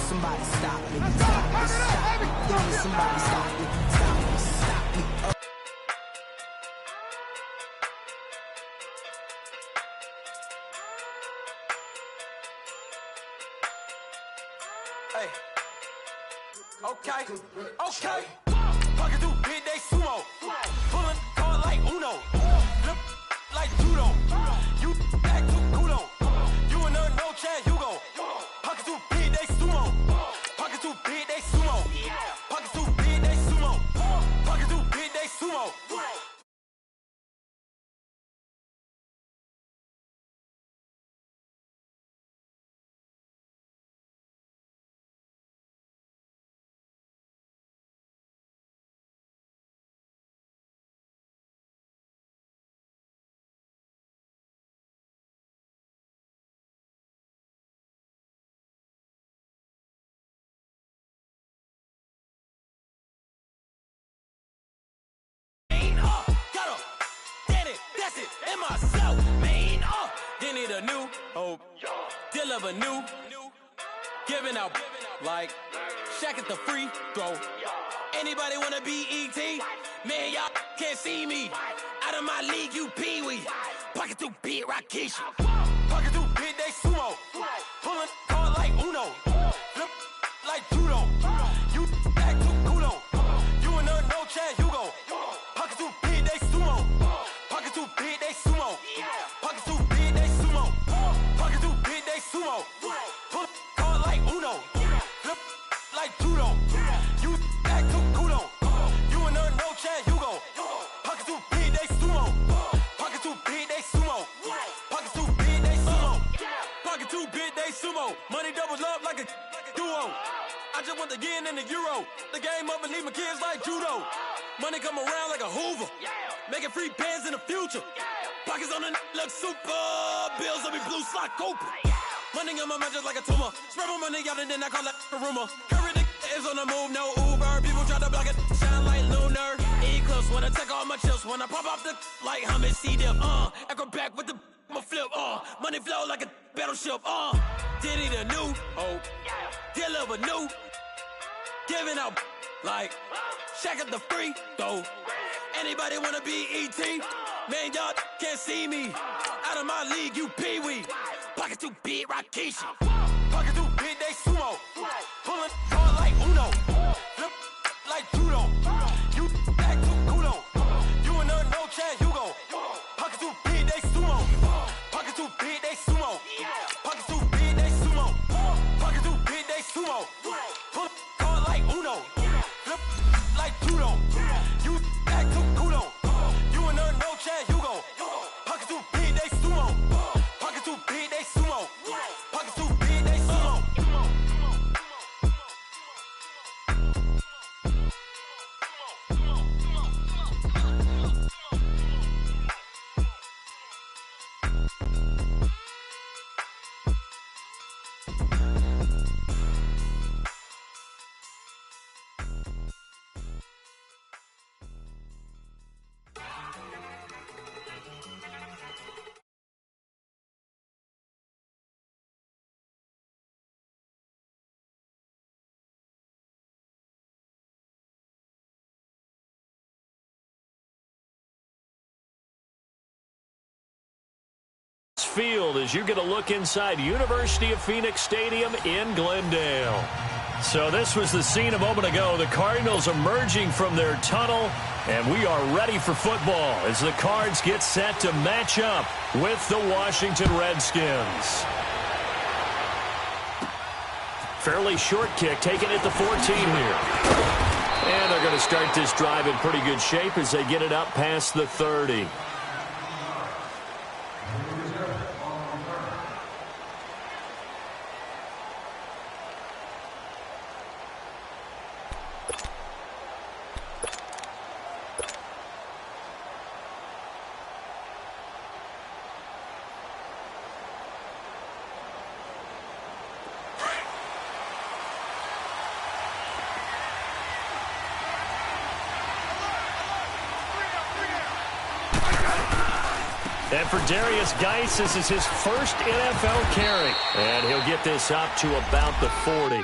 somebody stop me. Stop me, stop me. Can somebody stop me? Stop me, stop me. Hey. Okay. Okay. Pocket through big day sumo. Pulling card like Uno. Flip like judo. You act too kudo. You and her no Chad Hugo. Pocket through big day sumo. Pocket through big day sumo. Pocket through big day sumo. Pocket through big day sumo. And myself, man, they need a new hope, deal of a new, giving out like Shaq at the free throw. Anybody wanna be ET? Man, y'all can't see me. Out of my league, you pee-wee. Pocket through big Rakishi. Pocket through big day sumo. Pulling card like Uno. Flip like judo. You act too kudo. You and her no Chad Hugo. Pocket through big day sumo. Pocket through big day sumo. Pocket through big day sumo. Pocket through big day sumo. Pull card like Uno. Flip like judo. You act too kudo. You and her no Chad Hugo. Pocket through big day sumo. Pocket through big day sumo. Pocket through big day sumo. Pocket through big day sumo. Money doubles up like a duo. I just want the yen and the euro. The game up and leave my kids like judo. Money come around like a Hoover. Making free bands in the future. Pockets on the look super. Bills will be blue slot Cooper. Money on my mind just like a tumor. Spread my money out and then I call that a rumor. Curry the is on the move, no Uber. People try to block it, shine like lunar. Eclipse wanna take all my chips. When I pop off the like Hummus C-dip. Echo back with the my flip. Money flow like a battleship. Diddy the new hope. Deal of a new. Giving out like Shaq at the free throw. Anybody wanna be ET? Man, y'all can't see me. Out of my league, you pee-wee. Pocket too big, Rakishi. Pocket too big, they sumo. Pulling hard like Uno. Flip like judo. You act too kudo. You and her no Chad Hugo. Pocket too big, they sumo. Pocket too big, they sumo. Pocket too big, they sumo. Pocket too big, they sumo. Pull hard like Uno. Flip like judo. You act too kudo. You and her no Chad Hugo. Pocket too big, they sumo. Pocket too big, they sumo. Pocket too big, they sumo. Field as you get a look inside University of Phoenix Stadium in Glendale. So this was the scene a moment ago. The Cardinals emerging from their tunnel, and we are ready for football as the Cards get set to match up with the Washington Redskins. Fairly short kick taken at the 14 here. And they're going to start this drive in pretty good shape as they get it up past the 30. And for Darius Geis, this is his first NFL carry. And he'll get this up to about the 40.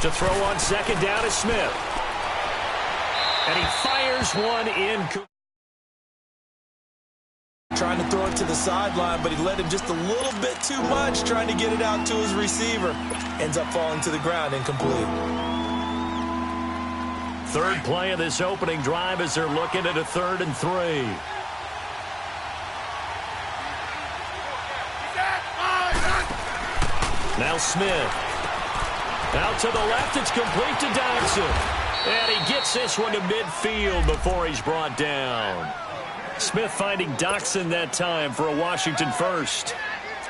To throw on second down is Smith. And he fires one in. Trying to throw it to the sideline, but he led him just a little bit too much, trying to get it out to his receiver. Ends up falling to the ground, incomplete. Third play of this opening drive as they're looking at a 3rd and 3. Now Smith. Out to the left, it's complete to Dodson. And he gets this one to midfield before he's brought down. Smith finding Dodson that time for a Washington first.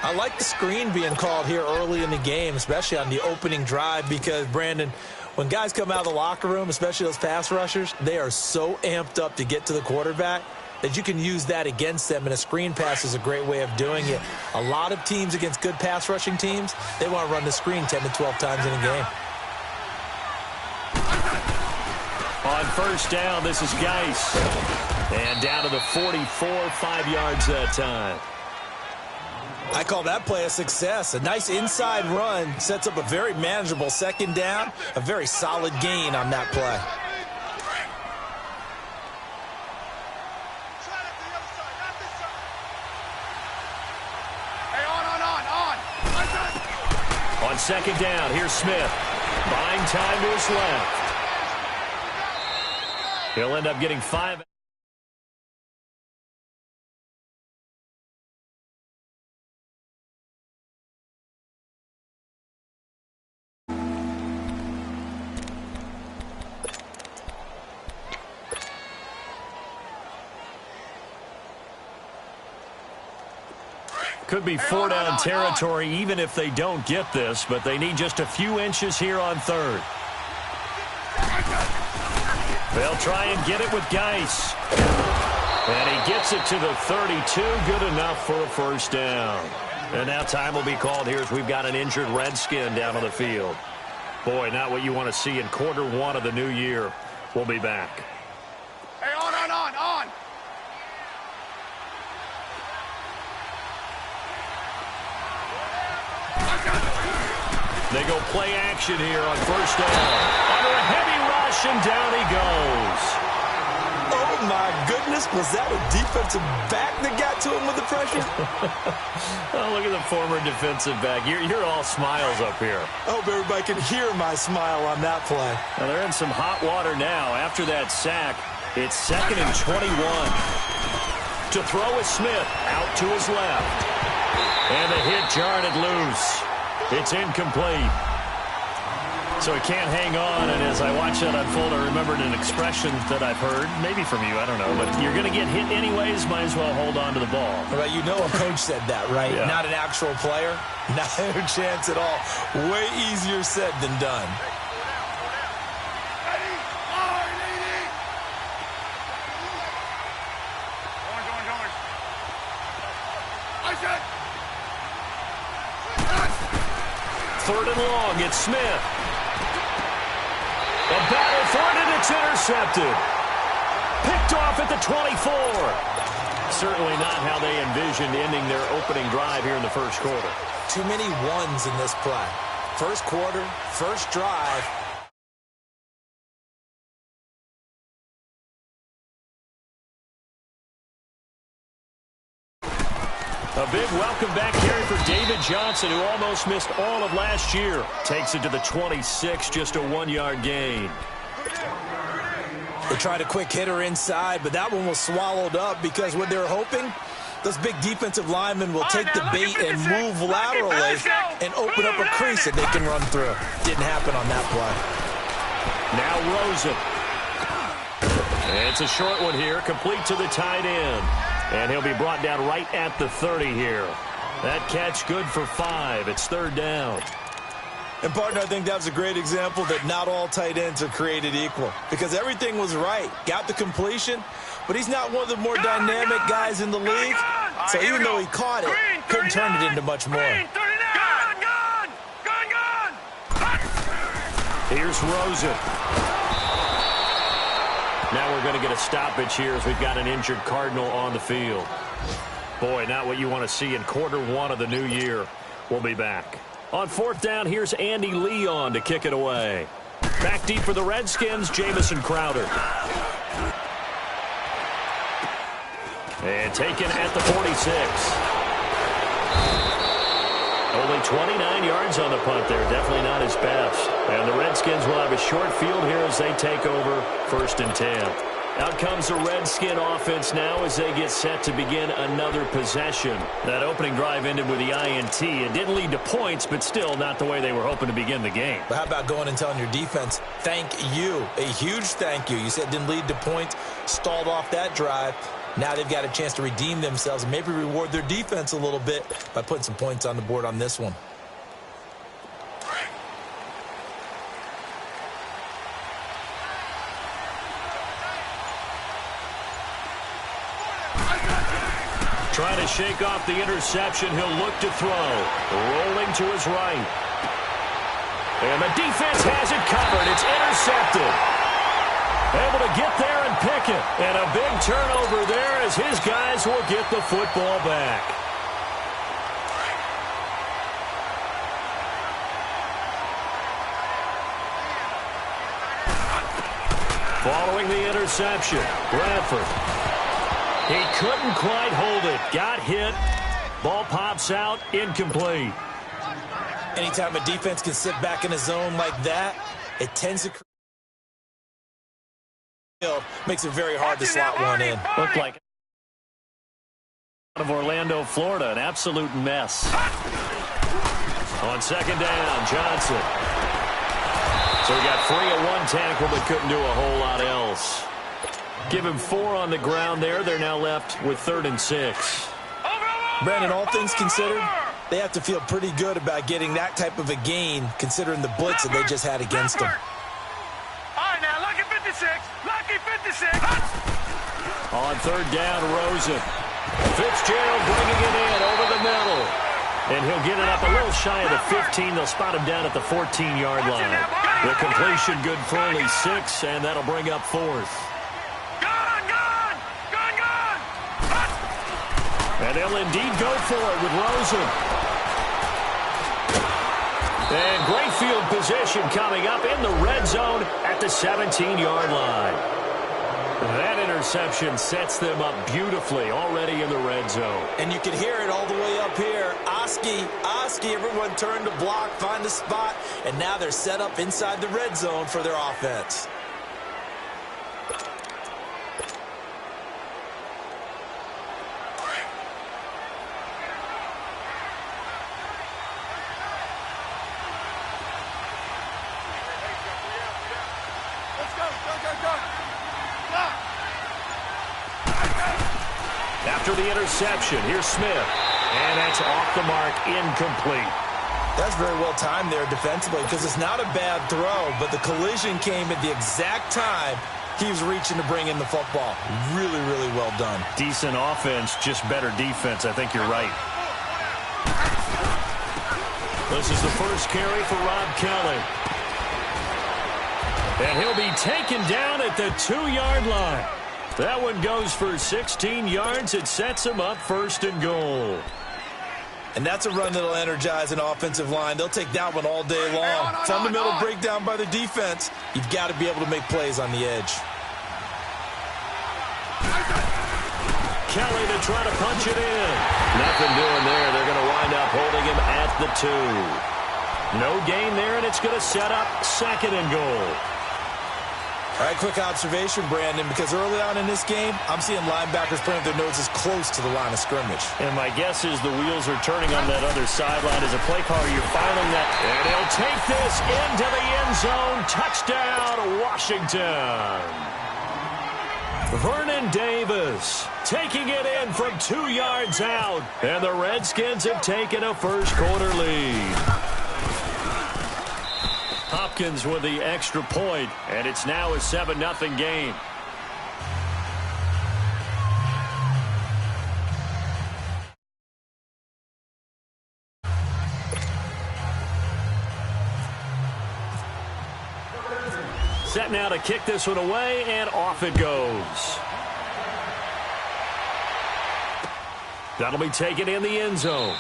I like the screen being called here early in the game, especially on the opening drive, because, Brandon, when guys come out of the locker room, especially those pass rushers, they are so amped up to get to the quarterback that you can use that against them, and a screen pass is a great way of doing it. A lot of teams against good pass rushing teams, they want to run the screen 10 to 12 times in a game. On first down, this is Geis. And down to the 44, 5 yards that time. I call that play a success. A nice inside run sets up a very manageable second down, a very solid gain on that play. On second down, here's Smith. Buying time to his left. He'll end up getting 5. Could be 4-down territory even if they don't get this, but they need just a few inches here on 3rd. They'll try and get it with Geis. And he gets it to the 32. Good enough for a first down. And now time will be called here as we've got an injured Redskin down on the field. Boy, not what you want to see in Q1 of the new year. We'll be back. Hey, on. They go play action here on first down. Under a heavy rush, and down he goes. Oh, my goodness. Was that a defensive back that got to him with the pressure? Oh, look at the former defensive back. You're all smiles up here. I hope everybody can hear my smile on that play. Now, they're in some hot water now. After that sack, it's 2nd and 21. To throw is Smith. Out to his left. And the hit jarred it loose. It's incomplete. So he can't hang on, and as I watch that unfold, I remembered an expression that I've heard, maybe from you, I don't know, but you're going to get hit anyways, might as well hold on to the ball. Right, you know a coach said that, right? Yeah. Not an actual player. Not a chance at all. Way easier said than done. Third and long, it's Smith. A battle for it, and it's intercepted. Picked off at the 24. Certainly not how they envisioned ending their opening drive here in the first quarter. Too many ones in this play. First quarter, first drive. A big welcome back carry for David Johnson, who almost missed all of last year. Takes it to the 26, just a 1-yard gain. They tried a quick hitter inside, but that one was swallowed up because what they're hoping, those big defensive linemen will take the bait and move laterally and open up a crease that they can run through. Didn't happen on that play. Now Rosen. And it's a short one here, complete to the tight end. And he'll be brought down right at the 30 here. That catch good for 5. It's third down. And, partner, I think that was a great example that not all tight ends are created equal because everything was right. Got the completion, but he's not one of the more dynamic guys in the league. So even though he caught it, couldn't turn it into much more. Here's Rosen. Now we're going to get a stoppage here as we've got an injured Cardinal on the field. Boy, not what you want to see in Q1 of the new year. We'll be back. On fourth down, here's Andy Leon to kick it away. Back deep for the Redskins, Jamison Crowder. And taken at the 46. Only 29 yards on the punt there. Definitely not his best. And the Redskins will have a short field here as they take over 1st and 10. Out comes the Redskin offense now as they get set to begin another possession. That opening drive ended with the INT. It didn't lead to points, but still not the way they were hoping to begin the game. But how about going and telling your defense, thank you, a huge thank you. You said it didn't lead to points, stalled off that drive. Now they've got a chance to redeem themselves and maybe reward their defense a little bit by putting some points on the board on this one. Trying to shake off the interception. He'll look to throw. Rolling to his right. And the defense has it covered. It's intercepted. Able to get there and pick it. And a big turnover there as his guys will get the football back. Following the interception, Bradford. He couldn't quite hold it. Got hit. Ball pops out. Incomplete. Anytime a defense can sit back in a zone like that, it tends to makes it very hard to slot one in. Looked like out of Orlando, Florida, an absolute mess. On 2nd down, Johnson. So he got free of one tackle but couldn't do a whole lot else. Give him 4 on the ground there. They're now left with 3rd and 6. Brandon, all things considered, they have to feel pretty good about getting that type of a gain considering the blitz that they just had against them. Lucky 56. On 3rd down, Rosen. Fitzgerald bringing it in over the middle. And he'll get it up a little shy of the 15. They'll spot him down at the 14-yard line. The completion good for only 6, and that'll bring up 4th. Gone. And they'll indeed go for it with Rosen. And great field position coming up in the red zone at the 17-yard line. That interception sets them up beautifully already in the red zone. And you can hear it all the way up here. Oski, everyone turned to block, find a spot, and now they're set up inside the red zone for their offense. After the interception, here's Smith. And that's off the mark, incomplete. That's very well timed there defensively because it's not a bad throw, but the collision came at the exact time he was reaching to bring in the football. Really, really well done. Decent offense, just better defense. I think you're right. This is the first carry for Rob Kelly. And he'll be taken down at the 2-yard line. That one goes for 16 yards. It sets him up 1st and goal. And that's a run that'll energize an offensive line. They'll take that one all day long. Fundamental breakdown by the defense. You've got to be able to make plays on the edge. Kelly to try to punch it in. Nothing doing there. They're going to wind up holding him at the 2. No gain there, and it's going to set up 2nd and goal. All right, quick observation, Brandon, because early on in this game, I'm seeing linebackers putting their noses close to the line of scrimmage. And my guess is the wheels are turning on that other sideline as a play caller. You're filing that. And he'll take this into the end zone. Touchdown, Washington. Vernon Davis taking it in from 2 yards out. And the Redskins have taken a first-quarter lead. Hopkins with the extra point, and it's now a 7-0 game. Set now to kick this one away, and off it goes. That'll be taken in the end zone.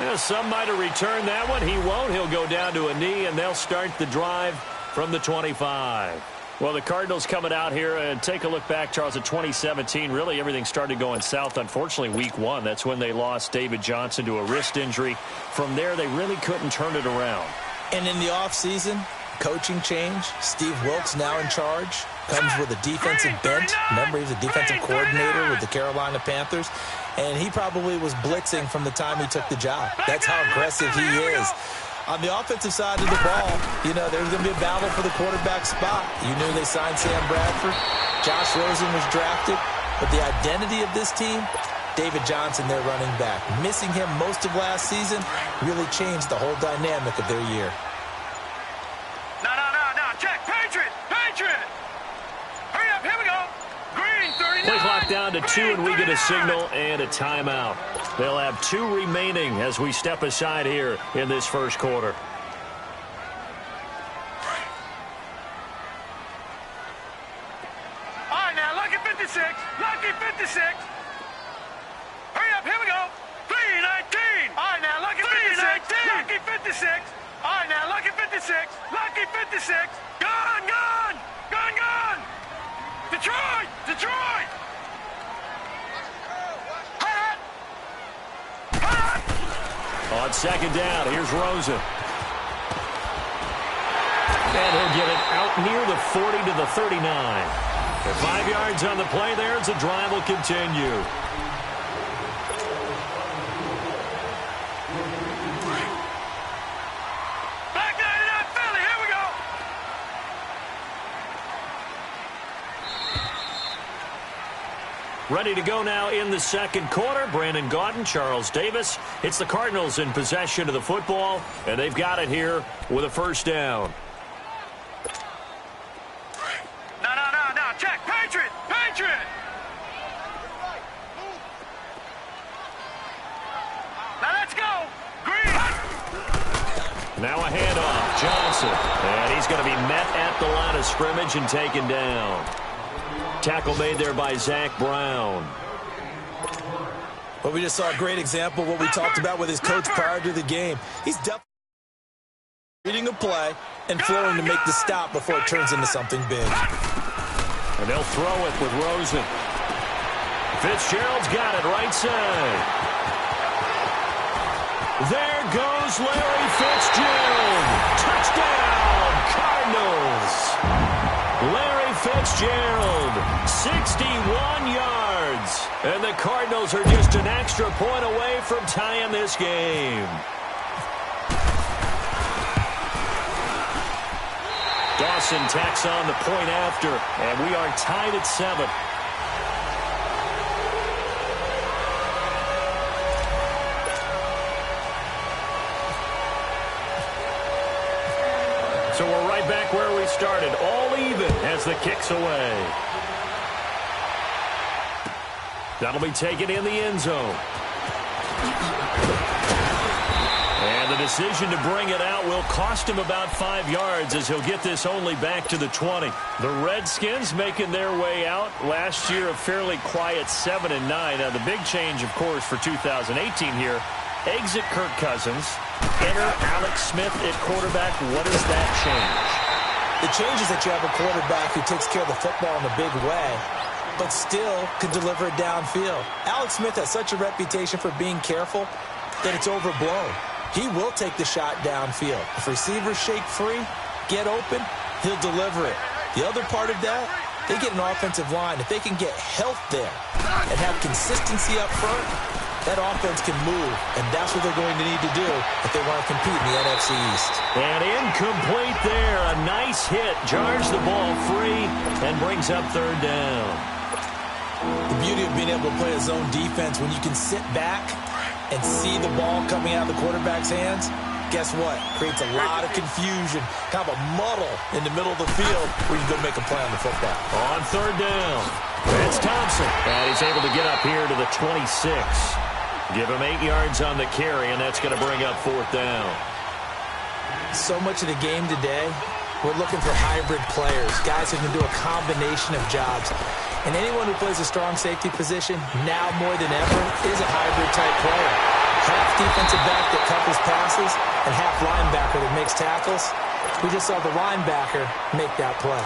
Well, some might have returned that one. He won't. He'll go down to a knee, and they'll start the drive from the 25. Well, the Cardinals coming out here, and take a look back, Charles, at 2017. Really, everything started going south, unfortunately, week 1. That's when they lost David Johnson to a wrist injury. From there, they really couldn't turn it around. And in the offseason, coaching change. Steve Wilkes now in charge. Comes with a defensive bent. Remember, he was a defensive coordinator with the Carolina Panthers. And he probably was blitzing from the time he took the job. That's how aggressive he is. On the offensive side of the ball, you know, there's going to be a battle for the quarterback spot. You knew they signed Sam Bradford. Josh Rosen was drafted. But the identity of this team, David Johnson, their running back. Missing him most of last season really changed the whole dynamic of their year. No. Check. Patriot. Hurry up. Here we go. Green, 39. Play clock down to 2, and we get a signal and a timeout. They'll have 2 remaining as we step aside here in this first quarter. All right, now, lucky 56. Hurry up, here we go. 319. All right, now, lucky 56. Lucky 56. All right, now, lucky 56. Lucky 56. Gone. Detroit. On second down, here's Rosen. And he'll get it out near the 40 to the 39. And 5 yards on the play there as the drive will continue. Back 99, Philly, here we go. Ready to go now in the second quarter. Brandon Gaudin, Charles Davis. It's the Cardinals in possession of the football, and they've got it here with a first down. No. Check. Patriot. Now let's go. Green. Now a handoff. Johnson. And he's going to be met at the line of scrimmage and taken down. Tackle made there by Zach Brown. But we just saw a great example of what we talked about with his coach prior to the game. He's definitely reading a play and flowing to make the stop before it turns into something big. And they'll throw it with Rosen. Fitzgerald's got it right side. There goes Larry Fitzgerald. Touchdown, Cardinals. Larry Fitzgerald, 61 yards. And the Cardinals are just an extra point away from tying this game. Dawson tacks on the point after, and we are tied at 7. So we're right back where we started, all even as the kick's away. That'll be taken in the end zone. And the decision to bring it out will cost him about 5 yards as he'll get this only back to the 20. The Redskins making their way out. Last year a fairly quiet 7-9. Now the big change, of course, for 2018 here. Exit Kirk Cousins. Enter Alex Smith at quarterback. What does that change? The change is that you have a quarterback who takes care of the football in a big way, but still can deliver it downfield. Alex Smith has such a reputation for being careful that it's overblown. He will take the shot downfield. If receivers shake free, get open, he'll deliver it. The other part of that, they get an offensive line. If they can get health there and have consistency up front, that offense can move, and that's what they're going to need to do if they want to compete in the NFC East. And incomplete there. A nice hit. Jars the ball free and brings up third down. The beauty of being able to play a zone defense, when you can sit back and see the ball coming out of the quarterback's hands, guess what? Creates a lot of confusion, kind of a muddle in the middle of the field where you go make a play on the football. On third down, it's Thompson. And he's able to get up here to the 26. Give him 8 yards on the carry, and that's going to bring up fourth down. So much of the game today, we're looking for hybrid players, guys who can do a combination of jobs. And anyone who plays a strong safety position, now more than ever, is a hybrid-type player. Half defensive back that covers passes and half linebacker that makes tackles. We just saw the linebacker make that play.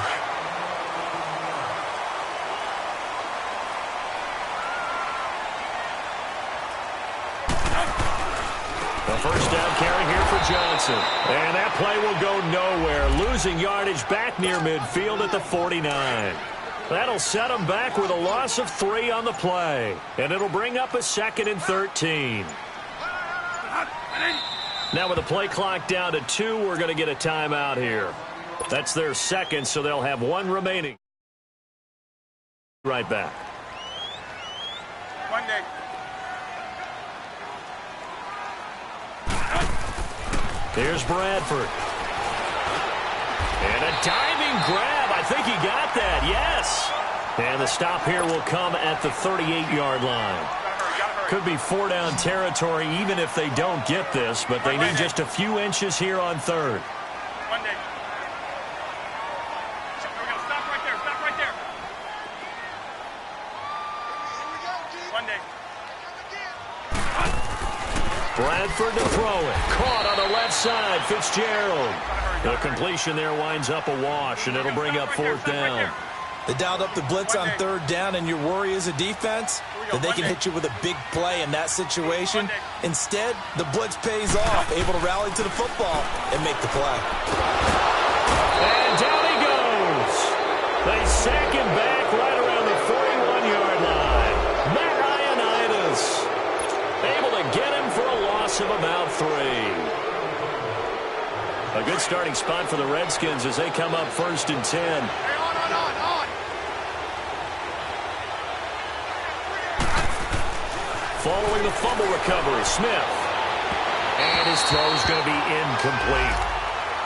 The first down carry here for Johnson. And that play will go nowhere. Losing yardage back near midfield at the 49. That'll set them back with a loss of 3 on the play. And it'll bring up a 2nd and 13. Now with the play clock down to 2, we're going to get a timeout here. That's their second, so they'll have 1 remaining. Right back. Monday. Here's Bradford. And a diving grab. I think he got that. Yes. And the stop here will come at the 38-yard line. Could be 4-down territory even if they don't get this, but they need just a few inches here on 3rd. Monday. We're going to stop right there. Stop right there. Monday. Bradford to throw it. Caught on the left side. Fitzgerald. The completion there winds up a wash, and it'll bring up 4th down. They dialed up the blitz on 3rd down, and your worry as a defense that they can hit you with a big play in that situation. Instead, the blitz pays off, able to rally to the football and make the play. And down he goes. They sack him back right around the 41-yard line. Matt Ioannidis able to get him for a loss of about 3. A good starting spot for the Redskins as they come up 1st and 10. Following the fumble recovery, Smith. And his throw's going to be incomplete.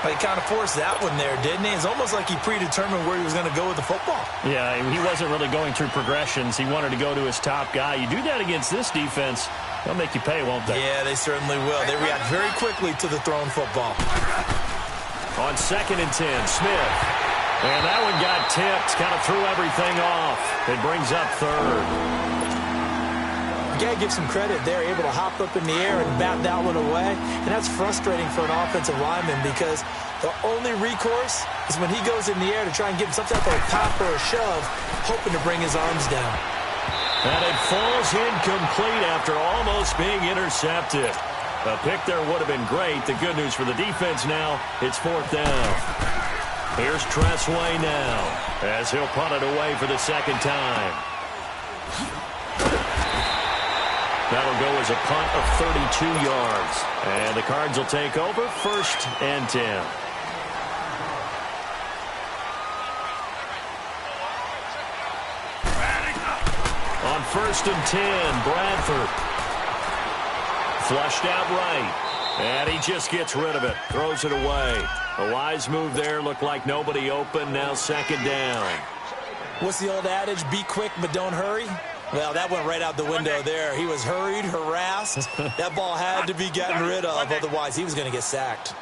He kind of forced that one there, didn't he? It's almost like he predetermined where he was going to go with the football. Yeah, he wasn't really going through progressions. He wanted to go to his top guy. You do that against this defense, they'll make you pay, won't they? Yeah, they certainly will. They react very quickly to the thrown football. On 2nd and 10, Smith. And that one got tipped, kind of threw everything off. It brings up 3rd. You got to give some credit there, able to hop up in the air and bat that one away. And that's frustrating for an offensive lineman because the only recourse is when he goes in the air to try and give some type of a pop or a shove, hoping to bring his arms down. And it falls incomplete after almost being intercepted. A pick there would have been great. The good news for the defense now, it's 4th down. Here's Tressway now as he'll punt it away for the 2nd time. That'll go as a punt of 32 yards. And the Cards will take over 1st and 10. On 1st and 10, Bradford. Flushed out right. And he just gets rid of it. Throws it away. A wise move there. Looked like nobody open. Now 2nd down. What's the old adage? Be quick, but don't hurry. Well, that went right out the window there. He was hurried, harassed. That ball had to be gotten rid of, otherwise he was going to get sacked.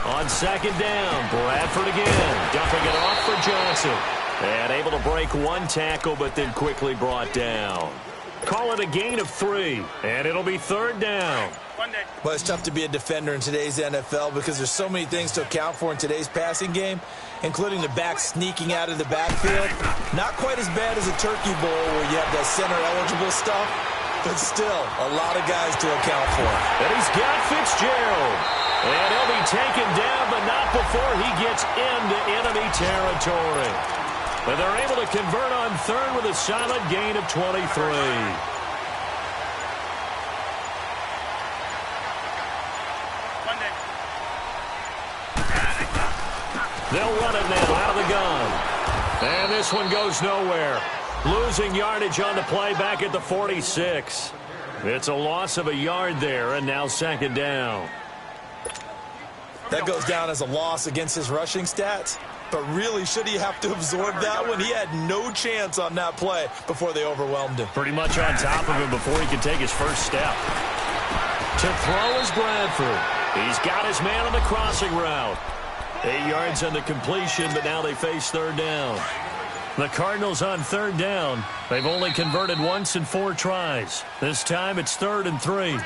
On 2nd down, Bradford again, dumping it off for Johnson. And able to break 1 tackle, but then quickly brought down. Call it a gain of 3, and it'll be 3rd down. Well, it's tough to be a defender in today's NFL because there's so many things to account for in today's passing game, including the back sneaking out of the backfield. Not quite as bad as a turkey bowl where you have that center-eligible stuff, but still a lot of guys to account for. And he's got Fitzgerald. And he'll be taken down, but not before he gets into enemy territory. But they're able to convert on 3rd with a solid gain of 23. They'll run it now out of the gun. And this one goes nowhere. Losing yardage on the play back at the 46. It's a loss of a yard there, and now 2nd down. That goes down as a loss against his rushing stats. But really, should he have to absorb that one? He had no chance on that play before they overwhelmed him. Pretty much on top of him before he could take his first step. To throw is Bradford. He's got his man on the crossing route. 8 yards on the completion, but now they face third down. The Cardinals on third down. They've only converted once in 4 tries. This time it's 3rd and 3.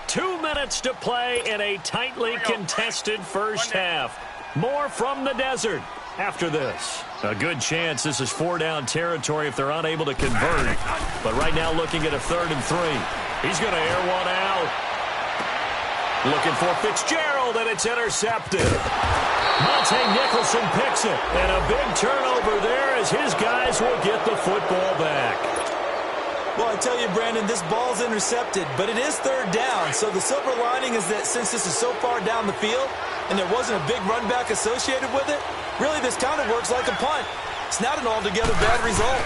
2 minutes to play in a tightly contested first half. More from the desert after this. A good chance this is 4-down territory if they're unable to convert. But right now looking at a 3rd and 3. He's going to air one out. Looking for Fitzgerald, and it's intercepted. Monte Nicholson picks it, and a big turnover there as his guys will get the football back. Well, I tell you, Brandon, this ball's intercepted, but it is 3rd down. So the silver lining is that since this is so far down the field and there wasn't a big run back associated with it, really this kind of works like a punt. It's not an altogether bad result.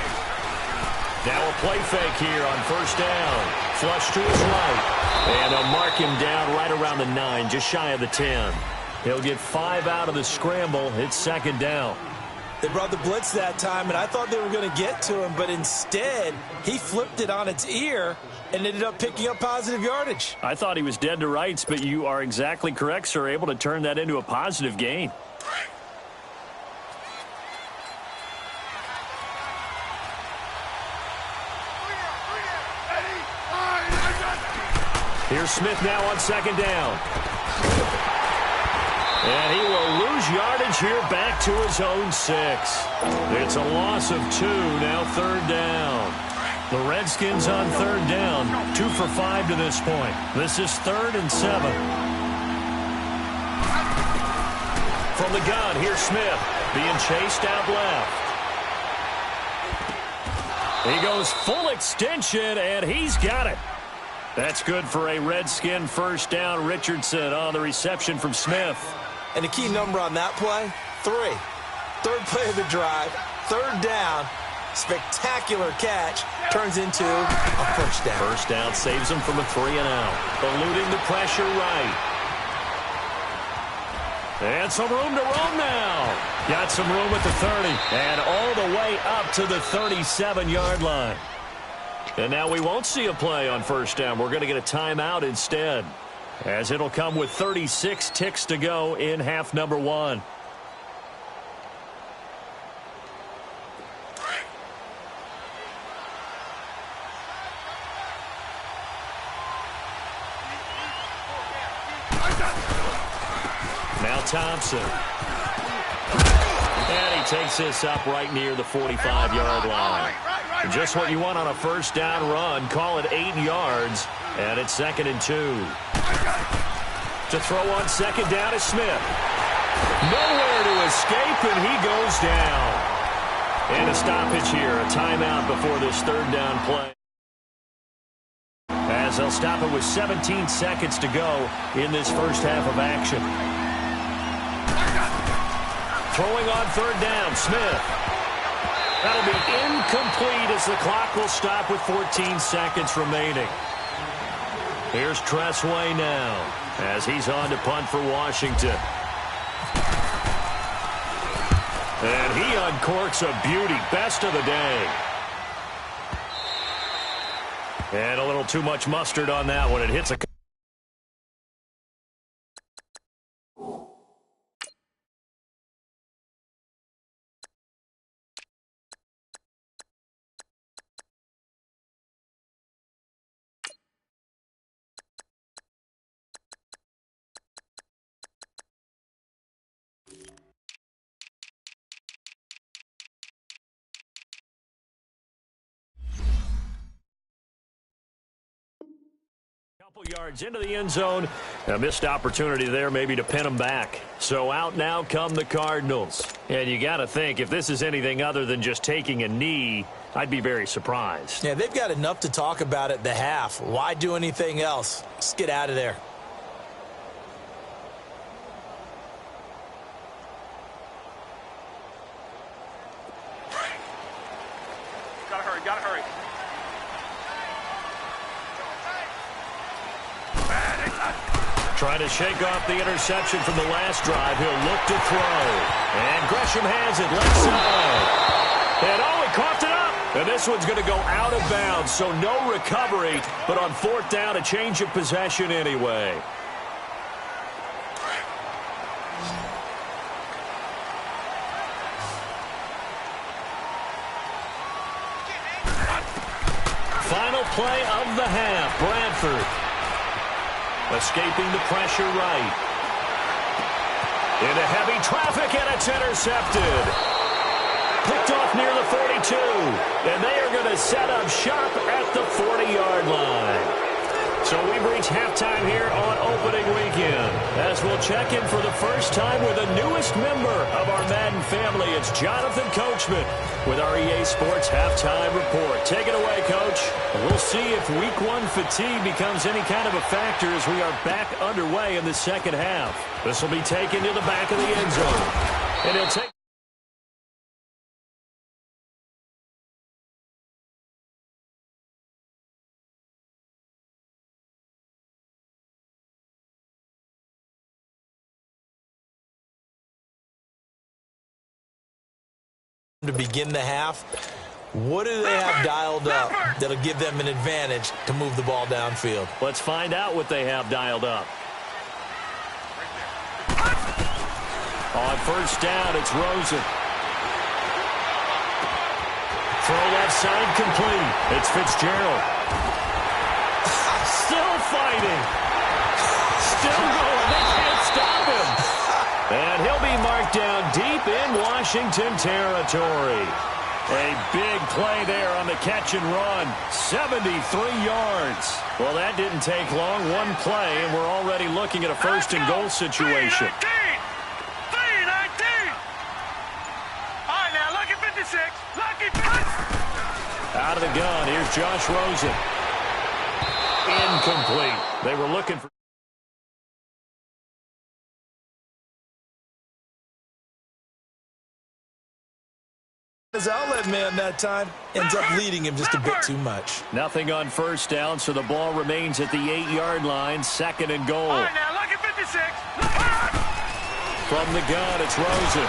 Now a play fake here on first down. Flush to his right. And they'll mark him down right around the 9, just shy of the 10. He'll get 5 out of the scramble. It's 2nd down. They brought the blitz that time, and I thought they were going to get to him, but instead he flipped it on its ear and ended up picking up positive yardage. I thought he was dead to rights, but you are exactly correct, sir, able to turn that into a positive gain. Here's Smith now on 2nd down. And he will lose yardage here back to his own 6. It's a loss of 2, now 3rd down. The Redskins on 3rd down, 2 for 5 to this point. This is 3rd and 7. From the gun, here's Smith, being chased out left. He goes full extension, and he's got it. That's good for a Redskin first down. Richardson on the reception from Smith. And the key number on that play, 3. 3rd play of the drive, 3rd down, spectacular catch, turns into a first down. First down saves him from a 3-and-out. Eluding the pressure right. And some room to roam now. Got some room at the 30 and all the way up to the 37-yard line. And now we won't see a play on first down. We're going to get a timeout instead, as it'll come with 36 ticks to go in half number 1. Now Thompson. And he takes this up right near the 45-yard line. Just what you want on a first down run. Call it 8 yards, and it's 2nd and 2. To throw on 2nd down is Smith. Nowhere to escape, and he goes down. And a stoppage here, a timeout before this 3rd down play. As they'll stop it with 17 seconds to go in this first half of action. Throwing on 3rd down, Smith. That'll be incomplete as the clock will stop with 14 seconds remaining. Here's Tressway now as he's on to punt for Washington. And he uncorks a beauty. Best of the day. And a little too much mustard on that one. It hits a... Couple yards into the end zone. A missed opportunity there maybe to pin them back. So out now come the Cardinals. And you got to think, if this is anything other than just taking a knee, I'd be very surprised. Yeah, they've got enough to talk about at the half. Why do anything else? Just get out of there. Gotta hurry. Trying to shake off the interception from the last drive. He'll look to throw. And Gresham has it left side. And he coughed it up. And this one's going to go out of bounds, so no recovery. But on 4th down, a change of possession anyway. Final play of the half. Bradford escaping the pressure right. Into heavy traffic, and it's intercepted. Picked off near the 42. And they are going to set up shop at the 40-yard line. So we've reached halftime here on opening weekend. As we'll check in for the first time with the newest member of our Madden family, it's Jonathan Coachman with our EA Sports Halftime Report. Take it away, Coach. We'll see if Week 1 fatigue becomes any kind of a factor as we are back underway in the second half. This will be taken to the back of the end zone. And he'll take to begin the half. What do they have dialed up that'll give them an advantage to move the ball downfield? Let's find out what they have dialed up. On first down, it's Rosen. Throw left side complete. It's Fitzgerald. Still fighting. Still going. They can't stop him. And he'll be marked down deep in Washington territory. A big play there on the catch and run. 73 yards. Well, that didn't take long. One play, and we're already looking at a first and goal situation. 3-19. All right, now, lucky 56. Lucky 56. Out of the gun, here's Josh Rosen. Incomplete. They were looking for... His outlet man that time ends up leading him just a bit too much. Nothing on first down, so the ball remains at the 8-yard line. Second and goal. All right, now, lucky 56. From the gun, it's Rosen.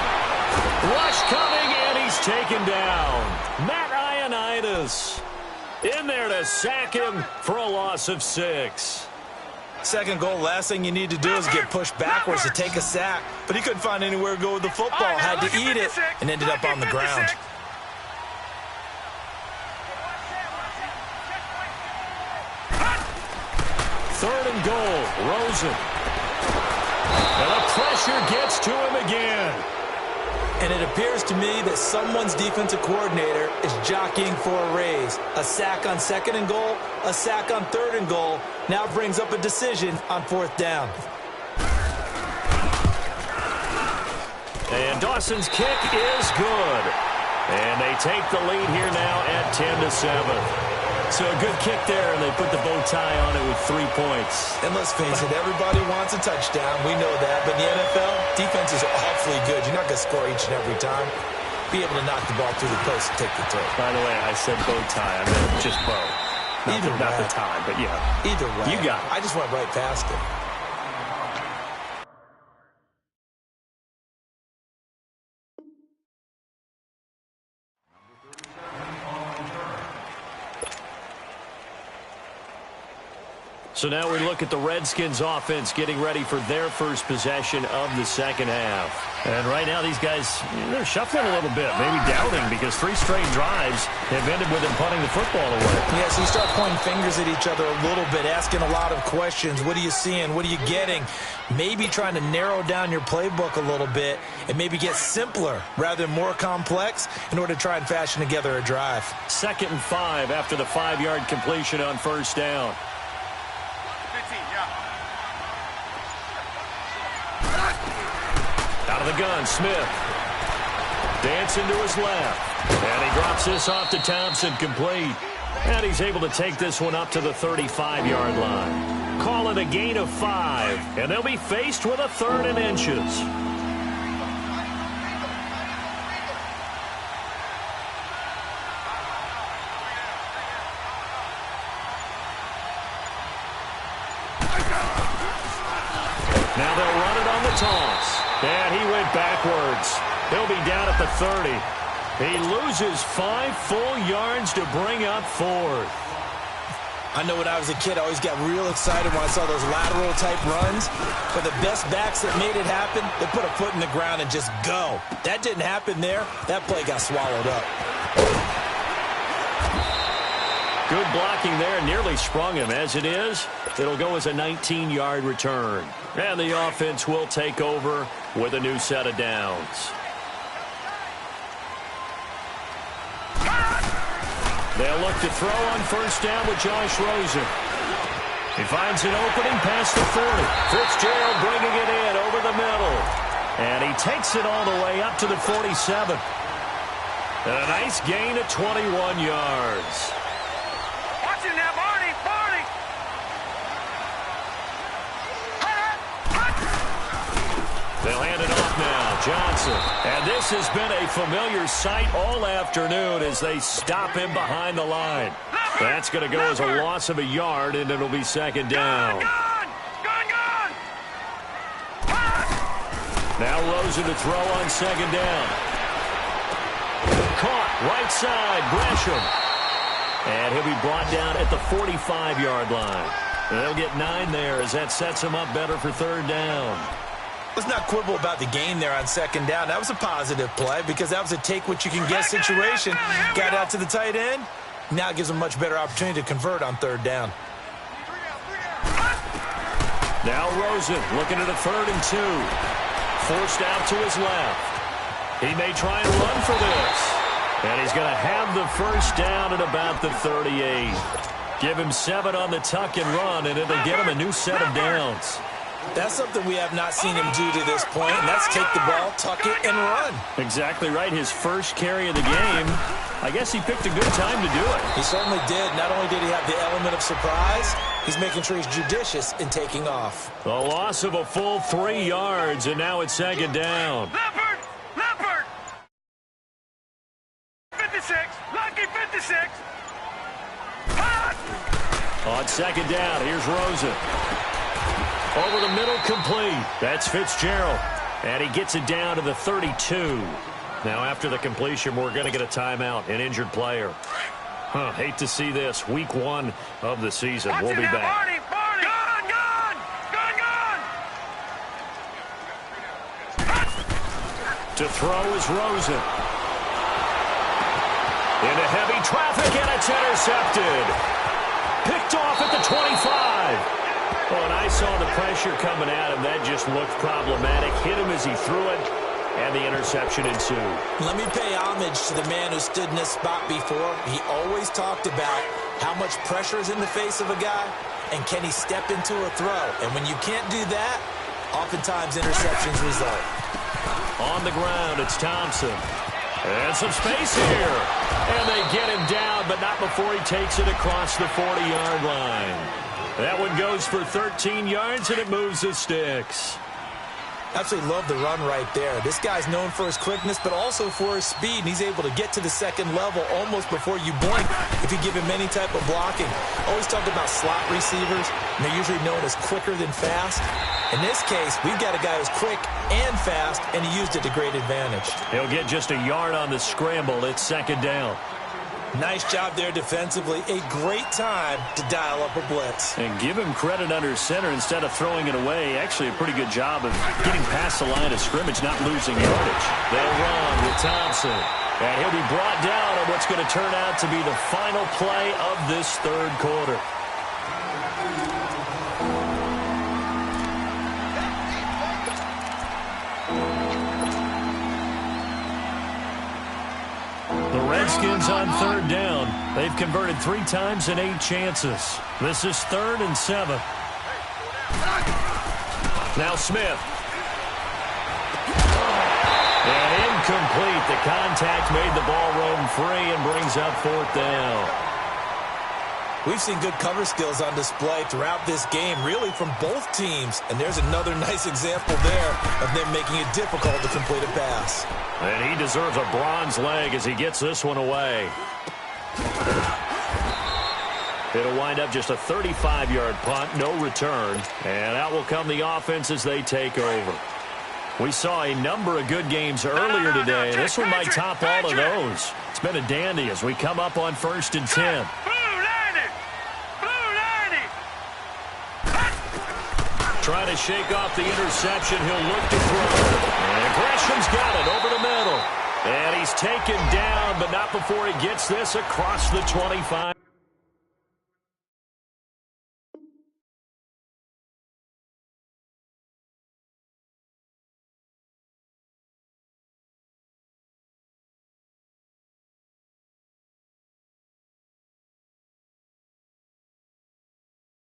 Rush coming, and he's taken down. Matt Ioannidis in there to sack him for a loss of 6. Second goal, last thing you need to do is get pushed backwards to take a sack. But he couldn't find anywhere to go with the football. Had to eat it and ended up on the ground. Third and goal, Rosen. And the pressure gets to him again. And it appears to me that someone's defensive coordinator is jockeying for a raise. A sack on second and goal, a sack on third and goal, now brings up a decision on fourth down. And Dawson's kick is good. And they take the lead here now at 10-7. So a good kick there, and they put the bow tie on it with 3 points. And let's face it, everybody wants a touchdown. We know that. But in the NFL, defenses are awfully good. You're not going to score each and every time. Be able to knock the ball through the post and take the throw. By the way, I said bow tie. I meant just bow. Not the tie, but yeah. Either way. You got it. I just went right past it. So now we look at the Redskins offense getting ready for their first possession of the second half. And right now these guys, they're shuffling a little bit, maybe doubting, because 3 straight drives have ended with them punting the football away. Yeah, so you start pointing fingers at each other a little bit, asking a lot of questions. What are you seeing? What are you getting? Maybe trying to narrow down your playbook a little bit and maybe get simpler rather than more complex in order to try and fashion together a drive. 2nd and 5 after the 5-yard completion on first down. Out of the gun, Smith. Dancing to his left. And he drops this off to Thompson, complete. And he's able to take this one up to the 35-yard line. Call it a gain of 5. And they'll be faced with a 3rd and inches. Now they'll run it on the toss. And he went backwards. He'll be down at the 30. He loses 5 full yards to bring up 4th. I know when I was a kid, I always got real excited when I saw those lateral-type runs. But the best backs that made it happen, they put a foot in the ground and just go. That didn't happen there. That play got swallowed up. Good blocking there, nearly sprung him. As it is, it'll go as a 19-yard return. And the offense will take over with a new set of downs. They'll look to throw on first down with Josh Rosen. He finds an opening past the 40. Fitzgerald bringing it in over the middle. And he takes it all the way up to the 47. And a nice gain of 21 yards. Watch it now, Barney! Barney! They'll hand it off now. Johnson. And this has been a familiar sight all afternoon as they stop him behind the line. That's going to go as a loss of a yard, and it'll be second down. Gone! Now Rosen to throw on second down. Caught right side, Gresham. And he'll be brought down at the 45-yard line. And they'll get 9 there as that sets him up better for third down. Let's not quibble about the gain there on second down. That was a positive play because that was a take-what-you-can-get situation. Got out to the tight end. Now it gives him a much better opportunity to convert on third down. Now Rosen looking at a 3rd and 2. Forced out to his left. He may try and run for this. And he's going to have the first down at about the 38. Give him 7 on the tuck and run, and it'll get him a new set of downs. That's something we have not seen him do to this point, and that's take the ball, tuck it, and run. Exactly right. His first carry of the game. I guess he picked a good time to do it. He certainly did. Not only did he have the element of surprise, he's making sure he's judicious in taking off. A loss of a full 3 yards, and now it's second down. Leopard! 56! Lucky 56! On second down, here's Rosen. Over the middle, complete. That's Fitzgerald. And he gets it down to the 32. Now, after the completion, we're going to get a timeout, an injured player. Hate to see this. Week 1 of the season. We'll be back. Barney! Gone! To throw is Rosen. Into heavy traffic, and it's intercepted. Picked off at the 25. Oh, and I saw the pressure coming at him. That just looked problematic. Hit him as he threw it, and the interception ensued. Let me pay homage to the man who stood in this spot before. He always talked about how much pressure is in the face of a guy, and can he step into a throw. And when you can't do that, oftentimes interceptions result. On the ground, it's Thompson. And some space here. And they get him down, but not before he takes it across the 40-yard line. That one goes for 13 yards, and it moves the sticks. Absolutely love the run right there. This guy's known for his quickness, but also for his speed, and he's able to get to the second level almost before you blink if you give him any type of blocking. Always talk about slot receivers, and they're usually known as quicker than fast. In this case, we've got a guy who's quick and fast, and he used it to great advantage. He'll get just a yard on the scramble. It's second down. Nice job there defensively. A great time to dial up a blitz. And give him credit under center instead of throwing it away. Actually, a pretty good job of getting past the line of scrimmage, not losing yardage. They'll run with Thompson. And he'll be brought down on what's going to turn out to be the final play of this third quarter. Redskins on third down. They've converted 3 times in 8 chances. This is 3rd and 7. Now Smith. And incomplete. The contact made the ball roam free and brings up 4th down. We've seen good cover skills on display throughout this game, really from both teams. And there's another nice example there of them making it difficult to complete a pass. And he deserves a bronze leg as he gets this one away. It'll wind up just a 35-yard punt, no return. And out will come the offense as they take over. We saw a number of good games earlier today. This one might top all of those. It's been a dandy as we come up on 1st and 10. Trying to shake off the interception. He'll look to throw. And Gresham's got it over the middle. And he's taken down, but not before he gets this across the 25.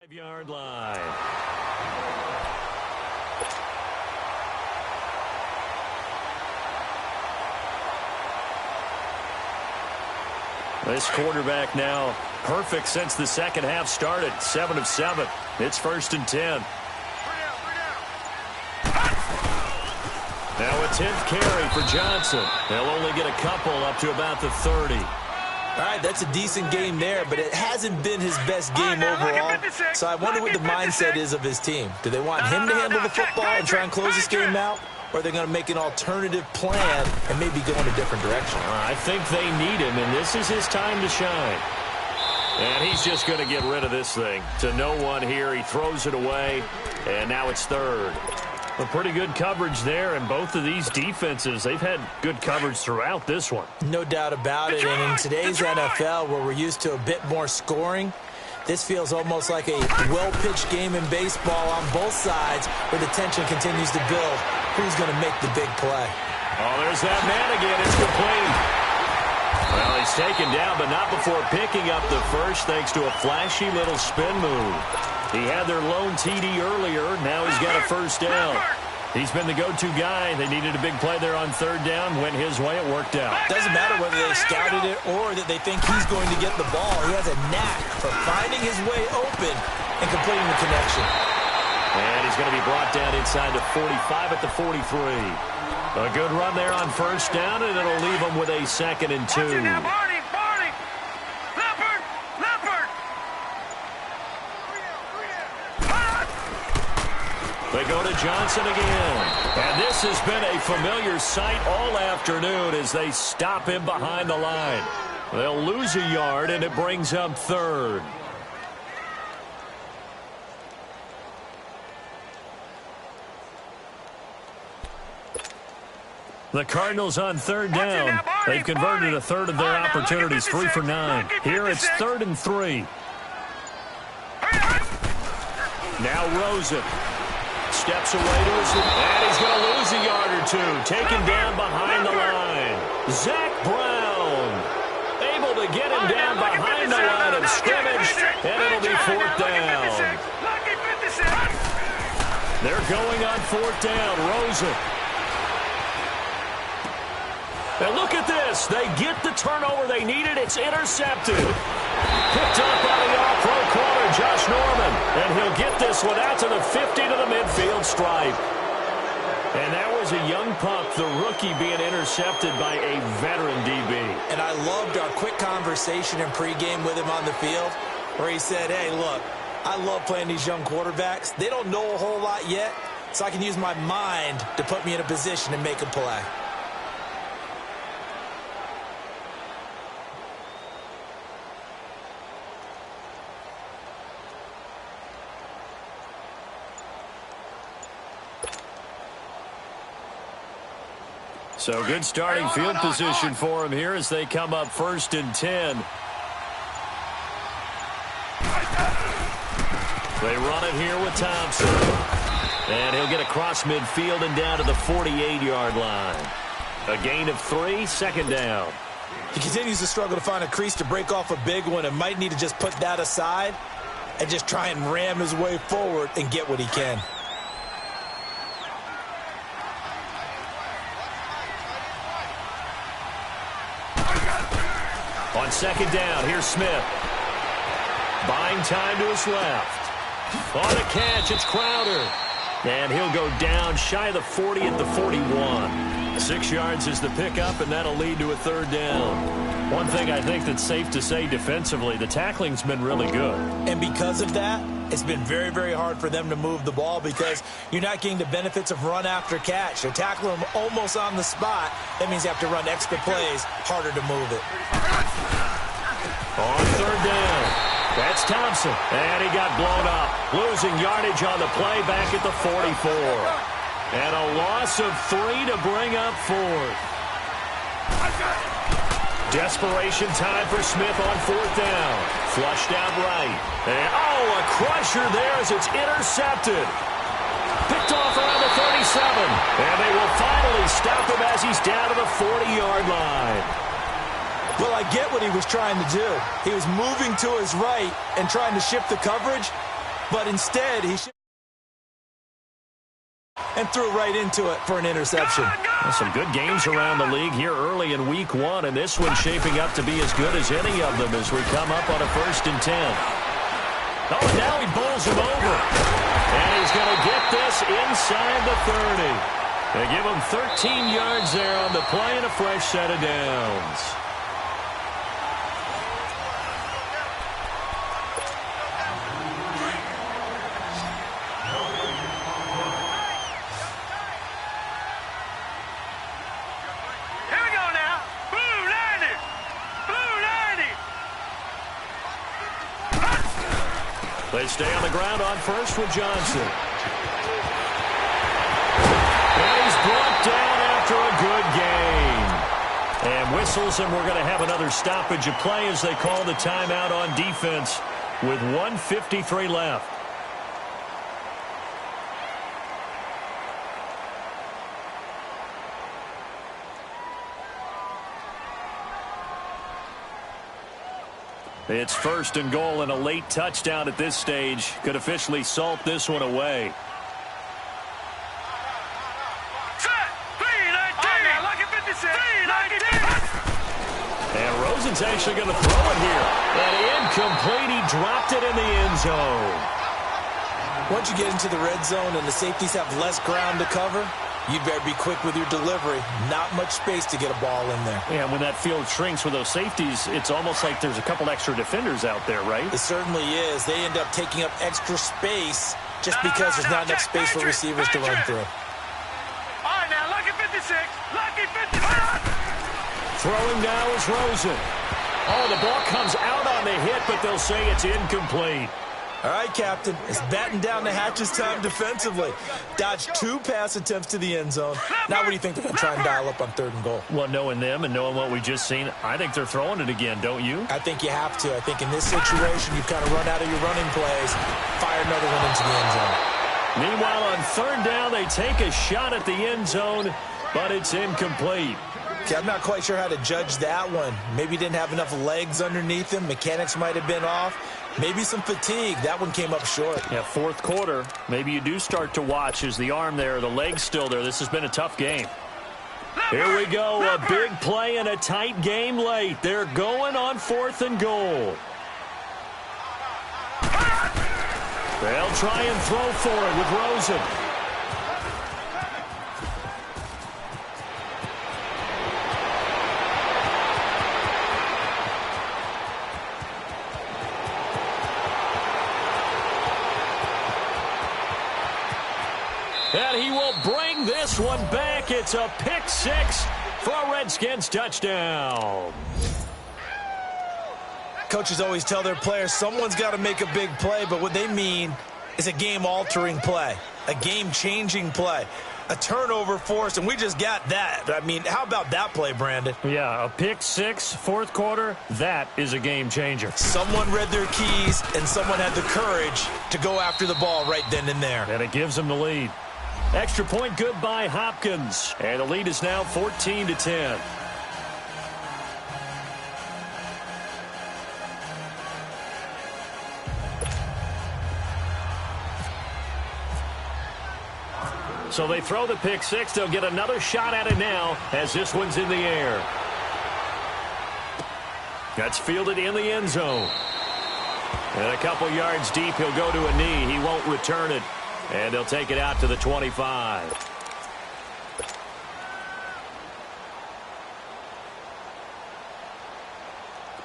5-yard line. This quarterback now perfect since the second half started. 7 of 7. It's 1st and 10. Now a 10th carry for Johnson. They'll only get a couple up to about the 30. All right, that's a decent game there, but it hasn't been his best game overall. So I wonder what the mindset is of his team. Do they want him to handle the football and try and close this game out? Or are they going to make an alternative plan and maybe go in a different direction? I think they need him, and this is his time to shine. And he's just going to get rid of this thing. To no one here. He throws it away, and now it's 3rd. A pretty good coverage there, and both of these defenses, they've had good coverage throughout this one. No doubt about it, and in today's NFL, where we're used to a bit more scoring, this feels almost like a well-pitched game in baseball on both sides, where the tension continues to build. Who's going to make the big play? Oh, there's that man again. It's complete. Well, he's taken down, but not before picking up the first, thanks to a flashy little spin move. He had their lone TD earlier. Now he's got a first down. He's been the go-to guy. They needed a big play there on 3rd down. Went his way. It worked out. Doesn't matter whether they scouted it or that they think he's going to get the ball. He has a knack for finding his way open and completing the connection. And he's going to be brought down inside the 45 at the 43. A good run there on 1st down, and it'll leave him with a 2nd and 2. They go to Johnson again. And this has been a familiar sight all afternoon as they stop him behind the line. They'll lose a yard, and it brings up 3rd. The Cardinals on 3rd down. They've converted a 1/3 of their opportunities, 3 for 9. Here it's 3rd and 3. Now Rosen steps away to his left, and he's going to lose a yard or 2. Taken down behind the line. Zach Brown able to get him down behind the line of scrimmage, and it'll be 4th down. They're going on 4th down. Rosen. And look at this. They get the turnover they needed. It's intercepted. Picked up by the all-pro corner, Josh Norman. And he'll get this one out to the 50 to the midfield stripe. And that was a young pup, the rookie, being intercepted by a veteran DB. And I loved our quick conversation in pregame with him on the field where he said, hey, look, I love playing these young quarterbacks. They don't know a whole lot yet, so I can use my mind to put me in a position to make a play. So good starting field position for him here as they come up 1st and 10. They run it here with Thompson. And he'll get across midfield and down to the 48-yard line. A gain of 3, 2nd down. He continues to struggle to find a crease to break off a big one and might need to just put that aside and just try and ram his way forward and get what he can. On 2nd down, here's Smith. Buying time to his left. On the catch, it's Crowder. And he'll go down shy of the 40 at the 41. 6 yards is the pickup, and that'll lead to a 3rd down. One thing I think that's safe to say defensively, the tackling's been really good. And because of that, it's been very, very hard for them to move the ball because you're not getting the benefits of run after catch. They tackle him almost on the spot. That means you have to run extra plays, harder to move it. On 3rd down, that's Thompson. And he got blown up, losing yardage on the play back at the 44. And a loss of 3 to bring up 4th. Desperation time for Smith on 4th down. Flushed out right. And, a crusher there as it's intercepted. Picked off around the 37. And they will finally stop him as he's down to the 40-yard line. Well, I get what he was trying to do. He was moving to his right and trying to shift the coverage, but instead he should and threw right into it for an interception. Well, some good games around the league here early in week 1, and this one's shaping up to be as good as any of them as we come up on a 1st and 10. Oh, and now he bowls him over. And he's going to get this inside the 30. They give him 13 yards there on the play and a fresh set of downs. They stay on the ground on first with Johnson. And he's brought down after a good game. And whistles, and we're going to have another stoppage of play as they call the timeout on defense with 1:53 left. It's 1st and goal, and a late touchdown at this stage could officially salt this one away. Set! 3-19! Lucky 56! 3-19! And Rosen's actually going to throw it here. And incomplete. He dropped it in the end zone. Once you get into the red zone and the safeties have less ground to cover, you better be quick with your delivery. Not much space to get a ball in there. Yeah, when that field shrinks with those safeties, it's almost like there's a couple extra defenders out there, right? It certainly is. They end up taking up extra space just because there's not enough space for receivers to run through. All right, now, lucky 56. Lucky 56. Throwing now is Rosen. Oh, the ball comes out on the hit, but they'll say it's incomplete. All right, Captain. It's batten down the hatches time defensively. Dodged 2 pass attempts to the end zone. Now what do you think they're going to try and dial up on 3rd and goal? Well, knowing them and knowing what we just seen, I think they're throwing it again, don't you? I think you have to. I think in this situation, you've kind of run out of your running plays. Fire another one into the end zone. Meanwhile, on 3rd down, they take a shot at the end zone, but it's incomplete. Okay, I'm not quite sure how to judge that one. Maybe he didn't have enough legs underneath him. Mechanics might have been off. Maybe some fatigue. That one came up short. Yeah, 4th quarter. Maybe you do start to watch. Is the arm there, the leg's still there? This has been a tough game. Here we go. A big play and a tight game late. They're going on 4th and goal. They'll try and throw for it with Rosen. And he will bring this one back. It's a pick 6 for a Redskins touchdown. Coaches always tell their players someone's got to make a big play, but what they mean is a game-altering play, a game-changing play, a turnover force, and we just got that. I mean, how about that play, Brandon? Yeah, a pick 6, 4th quarter, that is a game changer. Someone read their keys, and someone had the courage to go after the ball right then and there. And it gives them the lead. Extra point good by Hopkins. And the lead is now 14-10. So they throw the pick 6. They'll get another shot at it now as this one's in the air. That's fielded in the end zone. And a couple yards deep, he'll go to a knee. He won't return it. And they'll take it out to the 25.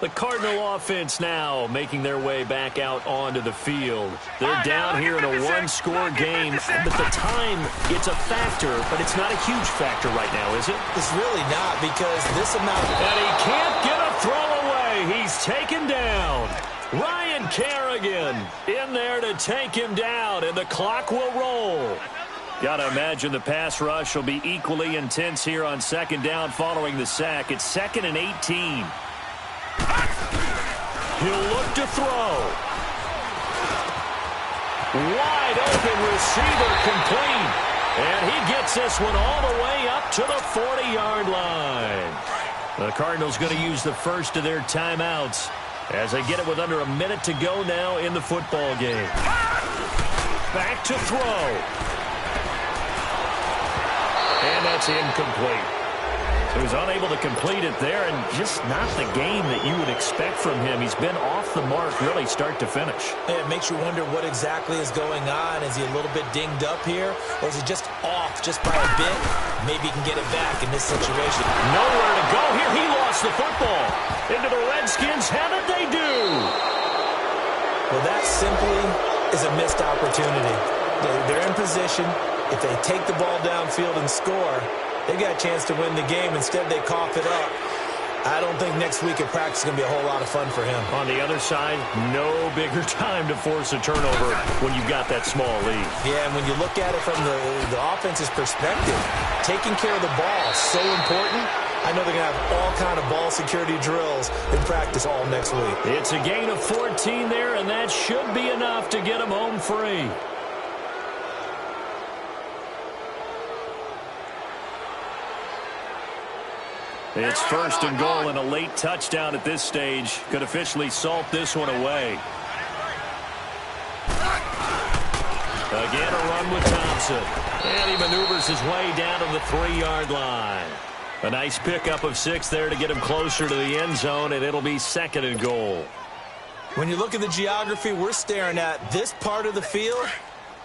The Cardinal offense now making their way back out onto the field. They're down here in a one-score game, but the time, it's a factor, but it's not a huge factor right now, is it? It's really not, because this amount... And he can't get a throw away. He's taken down. Ryan Kerrigan in there to take him down, and the clock will roll. Got to imagine the pass rush will be equally intense here on 2nd down following the sack. It's 2nd and 18. He'll look to throw. Wide open receiver complete. And he gets this one all the way up to the 40-yard line. The Cardinals going to use the first of their timeouts as they get it with under a minute to go now in the football game. Back to throw. And that's incomplete. So he's unable to complete it there, and just not the game that you would expect from him. He's been off the mark really start to finish. Yeah, it makes you wonder what exactly is going on. Is he a little bit dinged up here, or is he just off just by a bit? Maybe he can get it back in this situation. Nowhere to go here. He lost the football. Into the Redskins' hand, and they do. Well, that simply is a missed opportunity. They're in position. If they take the ball downfield and score, they've got a chance to win the game. Instead, they cough it up. I don't think next week at practice is going to be a whole lot of fun for him. On the other side, no bigger time to force a turnover when you've got that small lead. Yeah, and when you look at it from the offense's perspective, taking care of the ball is so important. I know they're going to have all kind of ball security drills in practice all next week. It's a gain of 14 there, and that should be enough to get them home free. It's first and goal, and a late touchdown at this stage could officially salt this one away. Again, a run with Thompson. And he maneuvers his way down to the 3-yard line. A nice pickup of 6 there to get him closer to the end zone, and it'll be second and goal. When you look at the geography we're staring at, this part of the field,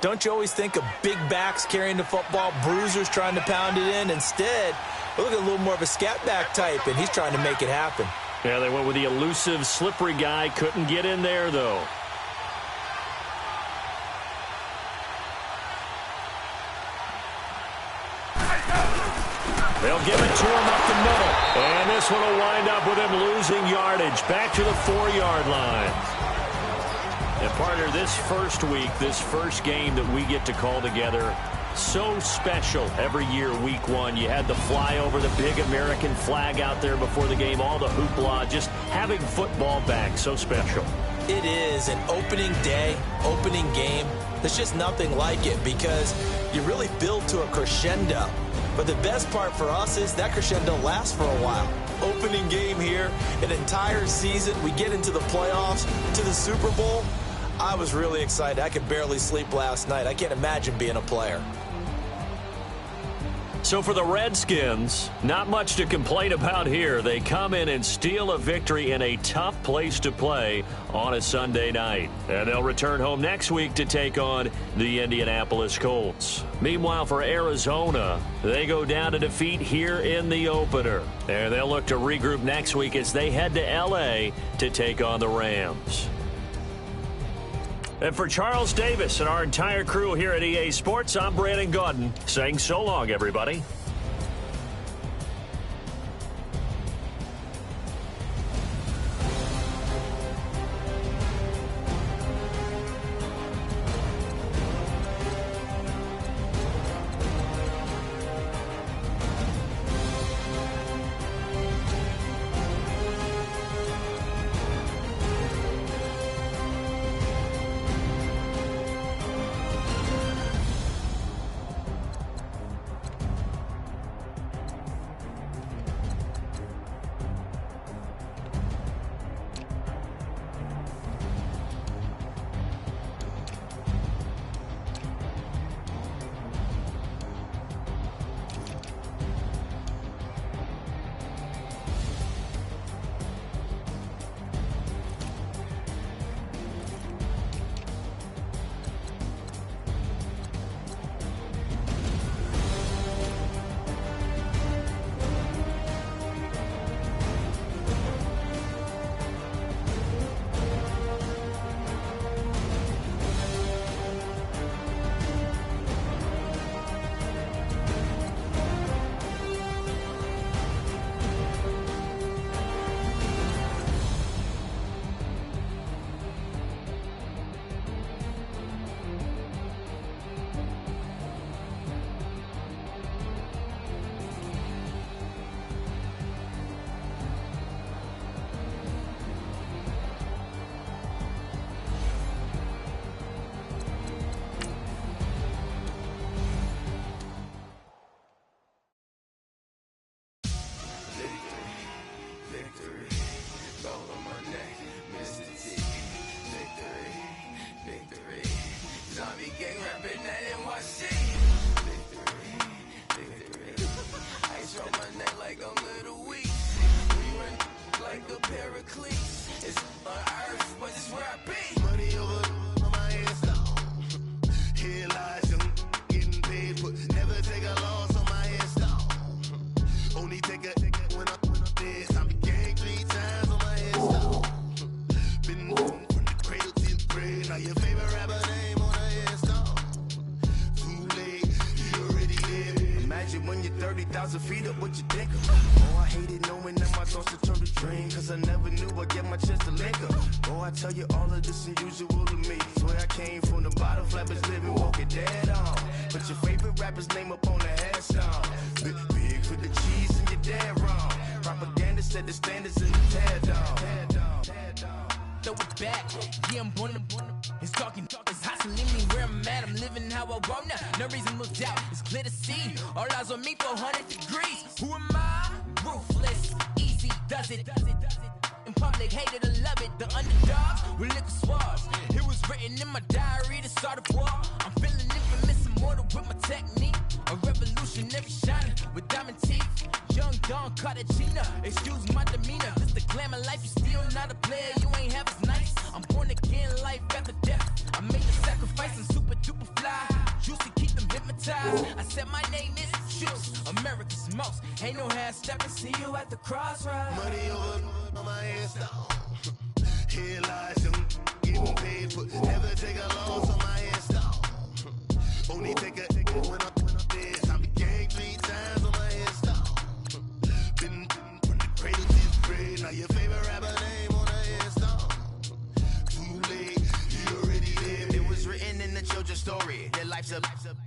don't you always think of big backs carrying the football, bruisers trying to pound it in? Instead, look at a little more of a scat back type, and he's trying to make it happen. Yeah, they went with the elusive, slippery guy. Couldn't get in there, though. They'll give it to him up the middle. And this one will wind up with him losing yardage. Back to the 4-yard line. And partner, this first week, this first game that we get to call together, so special every year, week 1. You had the flyover, the big American flag out there before the game, all the hoopla, just having football back, so special. It is an opening day, opening game. There's just nothing like it because you really build to a crescendo. But the best part for us is that crescendo lasts for a while. Opening game here, an entire season. We get into the playoffs, to the Super Bowl. I was really excited. I could barely sleep last night. I can't imagine being a player. So for the Redskins, not much to complain about here. They come in and steal a victory in a tough place to play on a Sunday night. And they'll return home next week to take on the Indianapolis Colts. Meanwhile, for Arizona, they go down to defeat here in the opener. And they'll look to regroup next week as they head to L.A. to take on the Rams. And for Charles Davis and our entire crew here at EA Sports, I'm Brandon Gaudin saying so long, everybody. nigga Pericles. It's on earth, but it's where I be. Money over on my headstone. Here lies young, getting paid, but never take a loss on my headstone. Only take a when I'm dead. I be gang 3 times on my headstone. Been from the cradle to the grave. Now your favorite rapper name on a headstone. Too late, you already dead. Imagine when you're 30,000 feet up, what you think of? Oh, I hated knowing that my thoughts to turn to dream, cause I never knew I'd get my chance to link up. Oh, I tell you all of this unusual to me. Swear I came from the bottom, flappers living, walking dead on. Put your favorite rapper's name up on the headstone. Big for the cheese and you're dead wrong. Propaganda set the standards in the tear down. Throw it back, yeah, I'm born to it's talking, it's hustling me where I'm at. I'm living how I want now. No reason to look out, it's clear to see. All eyes on me, 400 degrees. Who am I? Ruthless, easy, does it. In public, hated or love it. The underdogs with liquor swabs. It was written in my diary to start a war. I'm feeling infamous, immortal with my technique. A revolutionary shining with diamond teeth. Young Don Cartagena, excuse my demeanor. This the glamour life, you still not a player. You ain't half as nice. I'm born again, life after death. I made a sacrifice, I'm super duper fly. Juicy, keep them hypnotized. I said my name is Juice, America's most. Ain't no half stepping, see you at the crossroads. Money over on my headstone. Here lies young, getting paid, but never take a loss on my headstone. Only take a when I'm dead. I be gang 3 times on my headstone. Been from the cradle to the grave. Now your favorite rapper name on a headstone. Too late, you already dead. It was written in the children's story. Their life's a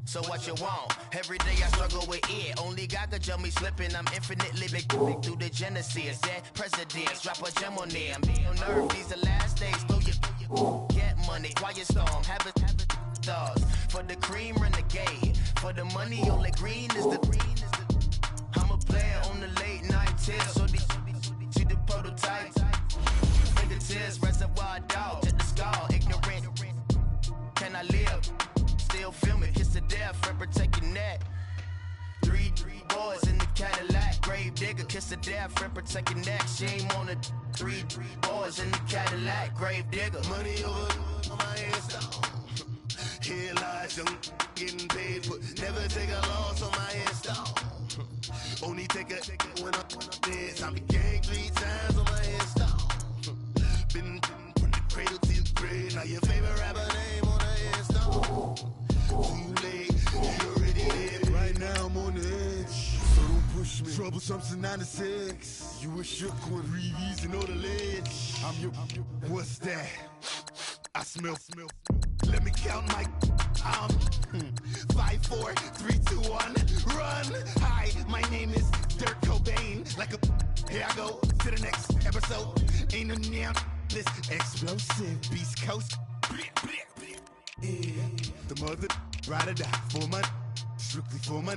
so what you want? Every day I struggle with it. Only God could jump me slipping. I'm infinitely big through the genesis. Dead presidents, drop a gem on them. On nerve, these the last days. Throw your get money, quiet storm. Have it stars. For the cream, renegade. For the money, only green is the green. I'm a player on the late night tips. So these see the prototype. Fingertips, reservoir dog. Check the skull, ignorant. Can I live? Still film it, kiss to death, friend protect your neck. 3 boys in the Cadillac, grave digger, kiss to death, friend protect your neck. Shame on the 3 boys in the Cadillac, grave digger. Money over on my headstone. Here lies young, getting paid, but never take a loss on my headstone. Only take a when I'm dead. I be gang 3 times on my headstone. Been from the cradle to the grave. Now your favorite rapper name on a headstone. Too late, you already dead. Right now I'm on the edge, so don't push me. Troublesome to 96. You a shook one, breathe easy, know the ledge. I'm your, what's that? I smell. Let me count my 5, 4, 3, 2, 1, run. Hi, my name is Dirk Cobain. Like a, here I go to the next episode. Ain't no damn this explosive Beast Coast. Yeah. The mother ride or die for my strictly for my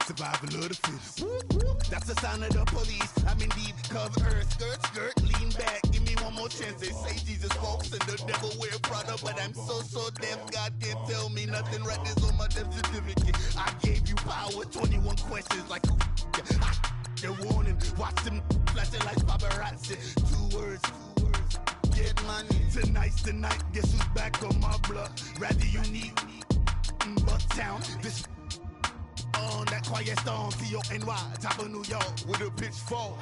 survival of the fittest. That's the sound of the police. I'm in deep cover earth, skirt, lean back. Give me one more chance. They say Jesus folks and the devil wear Prada, but I'm so deaf. God can't tell me nothing. Right there's on my death certificate. I gave you power. 21 questions like they're warning. Watch them flashing like paparazzi. 2 words. Get money. Tonight's the night. Guess who's back on my block? Rather unique. Bucktown. This on that quiet storm. T-O-N-Y. Top of New York with a pitchfork.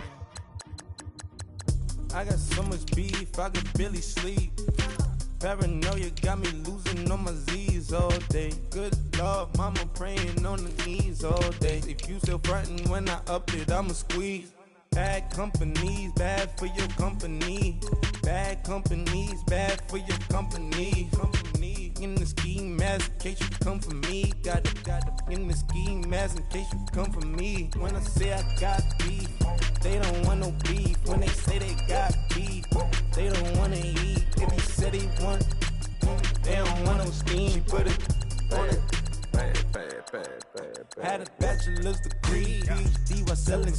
I got so much beef, I could barely sleep. Paranoia got me losing on my Z's all day. Good Lord, mama praying on the knees all day. If you still frontin' when I up it, I'ma squeeze. Bad companies, bad for your company. Bad companies, bad for your company. In the ski mask, in case you come for me. Got it in the ski mask, in case you come for me. When I say I got beef, they don't want no beef. When they say they got beef, they don't wanna eat. If you said they want, they don't want no steam. Put it on it. Had a bachelor's degree, PhD while selling,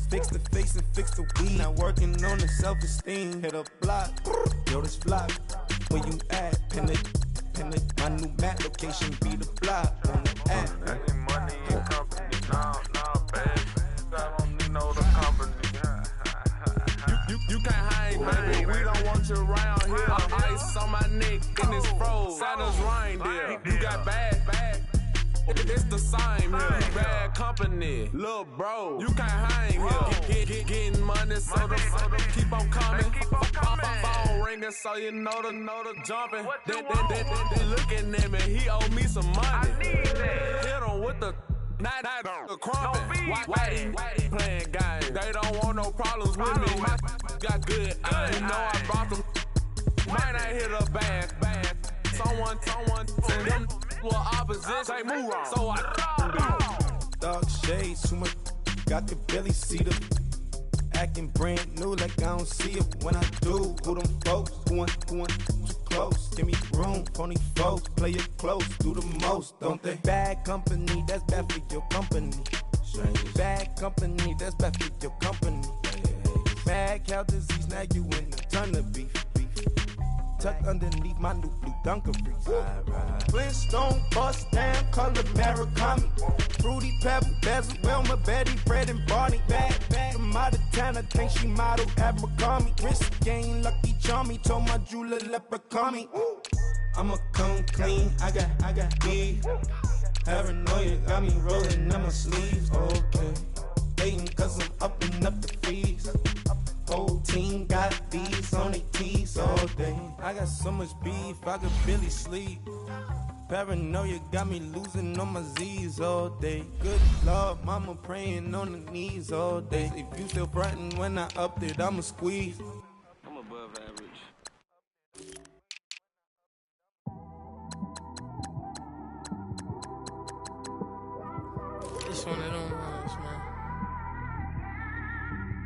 fix the face and fix the weed. Now working on the self-esteem. Hit a block, yo this flock. Where you at? Pin it. My new map location be the block on the app. Money and company, no, baby. I don't need no other company. You can't around here. Ice on my neck and it's froze. Santa's reindeer. You got bad. It's the same here. Bad company, little bro. You can't hang here. Getting money, so the keep on coming. Phone ringing, so you know the jumping. They looking at me. He owe me some money. Hit him with the night crumping. Why they playing games? They don't want no problems with me. My got good. You know I brought them. Might not hit a bad. Someone, and them were opposition. Say move wrong. So I Dark shades, too much. Got the belly seat up. Acting brand new like I don't see it when I do. Who them folks? Who want too close? Give me room, phony folks. Play it close, do the most, don't they? Bad company, that's bad for your company. Bad company, that's bad for your company. Mad cow disease, now you in a ton of beef. Tucked underneath my new blue dungarees. Flintstone bust down, color Murakami. Fruity Pebble, Basil, Wilma, Betty, Fred, and Barney. Bad from out of town, I think she model Abercrombie. Wrist game, Lucky Charmy, told my jeweler leprechaun. I'ma come clean, I got beef. Paranoia got me rolling in my sleeves. Okay, hating cause I'm upping up the fees. Whole team got these on their tees all day. I got so much beef, I could barely sleep. Paranoia got me losing on my Z's all day. Good Lord, mama praying on the knees all day. If you still frontin' when I up it, I'ma squeeze. I'm above average. It's one of them ones, man.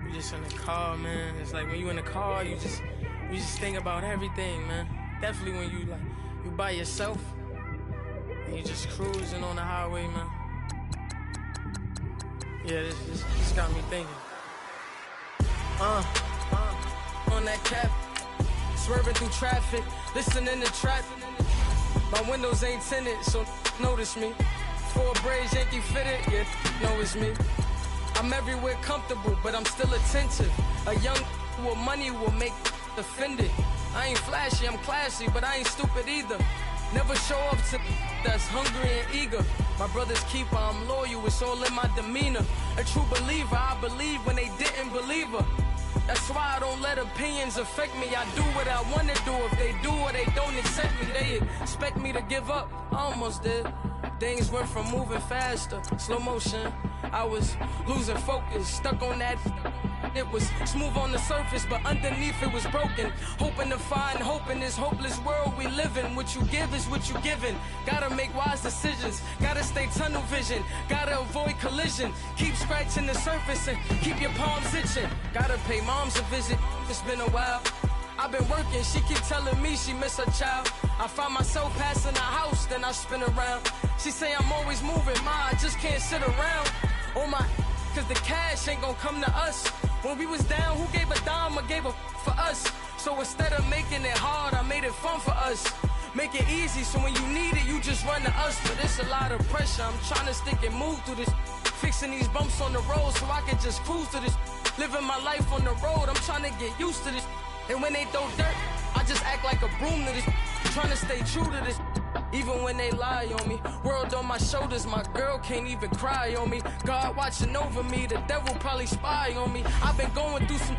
You just in the car, man. It's like when you in the car, you just think about everything, man. Definitely when you by yourself and you just cruising on the highway, man. Yeah, this got me thinking. On that cap, swerving through traffic, listening to trap. My windows ain't tinted, so notice me. 4 braids, Yankee fitted, yeah, know it's me. I'm everywhere comfortable, but I'm still attentive. A young with money will make offended. I ain't flashy, I'm classy, but I ain't stupid either. Never show up to that's hungry and eager. My brother's keeper, I'm loyal, it's all in my demeanor. A true believer, I believe when they didn't believe her. That's why I don't let opinions affect me. I do what I want to do. If they do or they don't accept me, they expect me to give up. I almost did. Things went from moving faster, slow motion. I was losing focus, stuck on that. It was smooth on the surface, but underneath it was broken. Hoping to find hope in this hopeless world we live in. What you give is what you given. Gotta make wise decisions. Gotta stay tunnel vision. Gotta avoid collision. Keep scratching the surface and keep your palms itching. Gotta pay moms a visit. It's been a while. I've been working, she keep telling me she miss her child. I find myself passing the house, then I spin around. She say I'm always moving, I just can't sit around. Oh my, cause the cash ain't gonna come to us. When we was down, who gave a dime or gave a for us? So instead of making it hard, I made it fun for us. Make it easy, so when you need it, you just run to us. But it's a lot of pressure, I'm trying to stick and move through this. Fixing these bumps on the road so I can just cruise to this. Living my life on the road, I'm trying to get used to this. And when they throw dirt, I just act like a broom to this. Trying to stay true to this. Even when they lie on me. World on my shoulders, my girl can't even cry on me. God watching over me, the devil probably spy on me. I've been going through some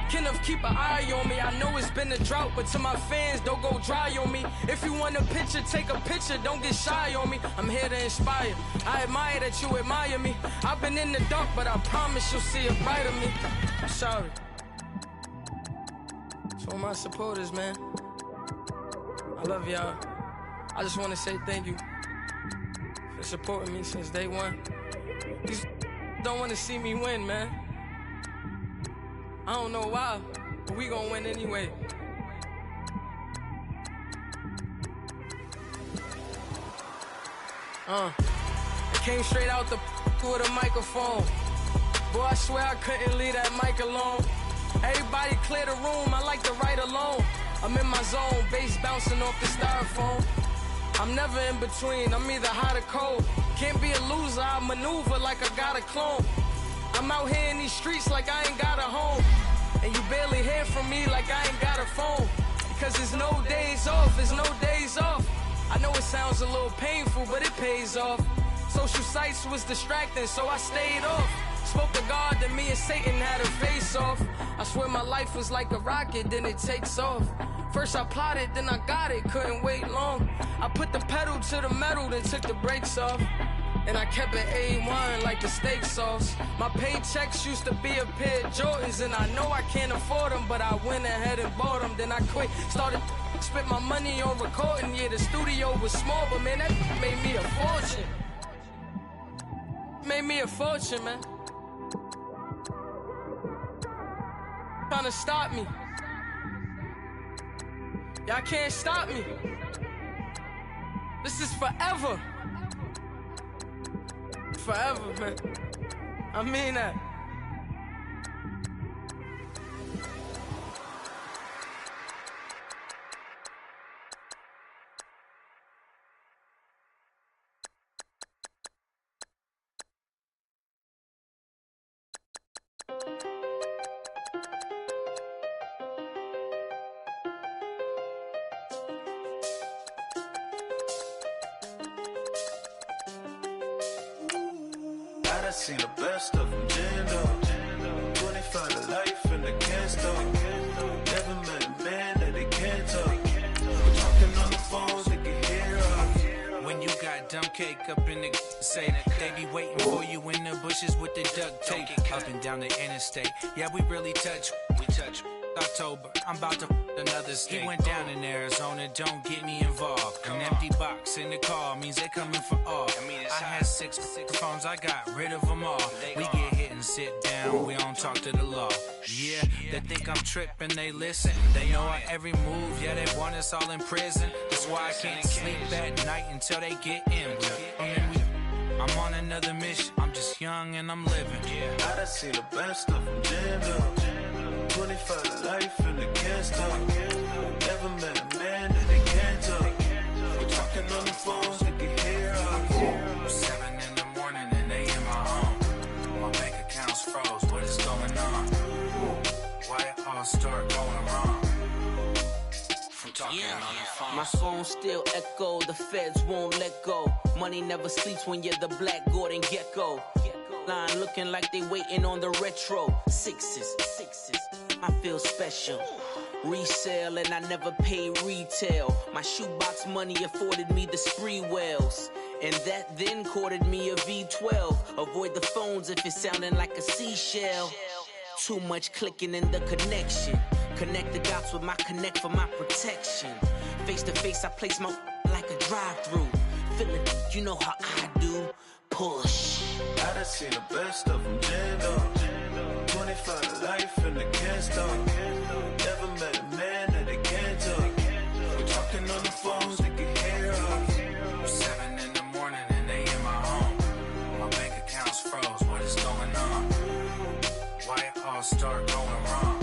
Kenneth, keep an eye on me. I know it's been a drought, but to my fans, don't go dry on me. If you want a picture, take a picture, don't get shy on me. I'm here to inspire. I admire that you admire me. I've been in the dark, but I promise you'll see a brighter me. I'm sorry. To all my supporters, man, I love y'all. I just want to say thank you for supporting me since day one. You don't want to see me win, man. I don't know why, but we gonna win anyway. I came straight out the with a microphone. Boy, I swear I couldn't leave that mic alone. Everybody clear the room, I like to write alone. I'm in my zone, bass bouncing off the styrofoam. I'm never in between, I'm either hot or cold. Can't be a loser, I maneuver like I got a clone. I'm out here in these streets like I ain't got a home. And you barely hear from me like I ain't got a phone. Cause there's no days off, there's no days off. I know it sounds a little painful, but it pays off. Social sites was distracting, so I stayed off. Spoke to God that me and Satan had a face off. I swear my life was like a rocket, then it takes off. First I plotted, then I got it, couldn't wait long. I put the pedal to the metal, then took the brakes off. And I kept it A1 like the steak sauce. My paychecks used to be a pair of Jordans, and I know I can't afford them, but I went ahead and bought them. Then I quit, started spent my money on recording. Yeah, the studio was small, but man, that made me a fortune. Made me a fortune, man. Trying to stop me. Y'all can't stop me. This is forever. Forever, man. I mean that. I seen the best of them jammed up. 25 to life and they can't stop. Never met a man that they can't talk. Talking on the phones, they can hear us. When you got dumb cake up in the say that they be waiting for you in the bushes with the duct tape. Up and down the interstate. Yeah, we really touch. We touch. October, I'm about to another state. He went down in Arizona, don't get me involved. An empty box in the car means they coming for all. I had six phones, I got rid of them all. We get hit and sit down, we don't talk to the law. Yeah, they think I'm tripping, they listen. They know our every move, yeah, they want us all in prison. That's why I can't sleep at night until they get in. I'm on another mission, I'm just young and I'm living. I done seen the best of them jammed up. 25 to life and they can't stop. Never met a man that they can't talk. We're talking on the phones, they can hear us. 7 in the morning and they in my home. My bank account's froze, what is going on? Why it all start going wrong? From talking on the phone. My phone still echo, the feds won't let go. Money never sleeps when you're the Black Gordon Gecko. Line looking like they waiting on the retro. Sixes, I feel special. Resale and I never pay retail. My shoebox money afforded me the spree wells. And that then courted me a V12. Avoid the phones if it's sounding like a seashell. Too much clicking in the connection. Connect the dots with my connect for my protection. Face to face, I place my like a drive-through. Feeling, you know how I do. Push. I done seen the best of them jammed up. 25 to life and they can't stop. Never met a man that they can't talk. We're talking on the phones, they can hear us. 7 in the morning and they in my home. My bank account's froze, what is going on? Why it all start going wrong?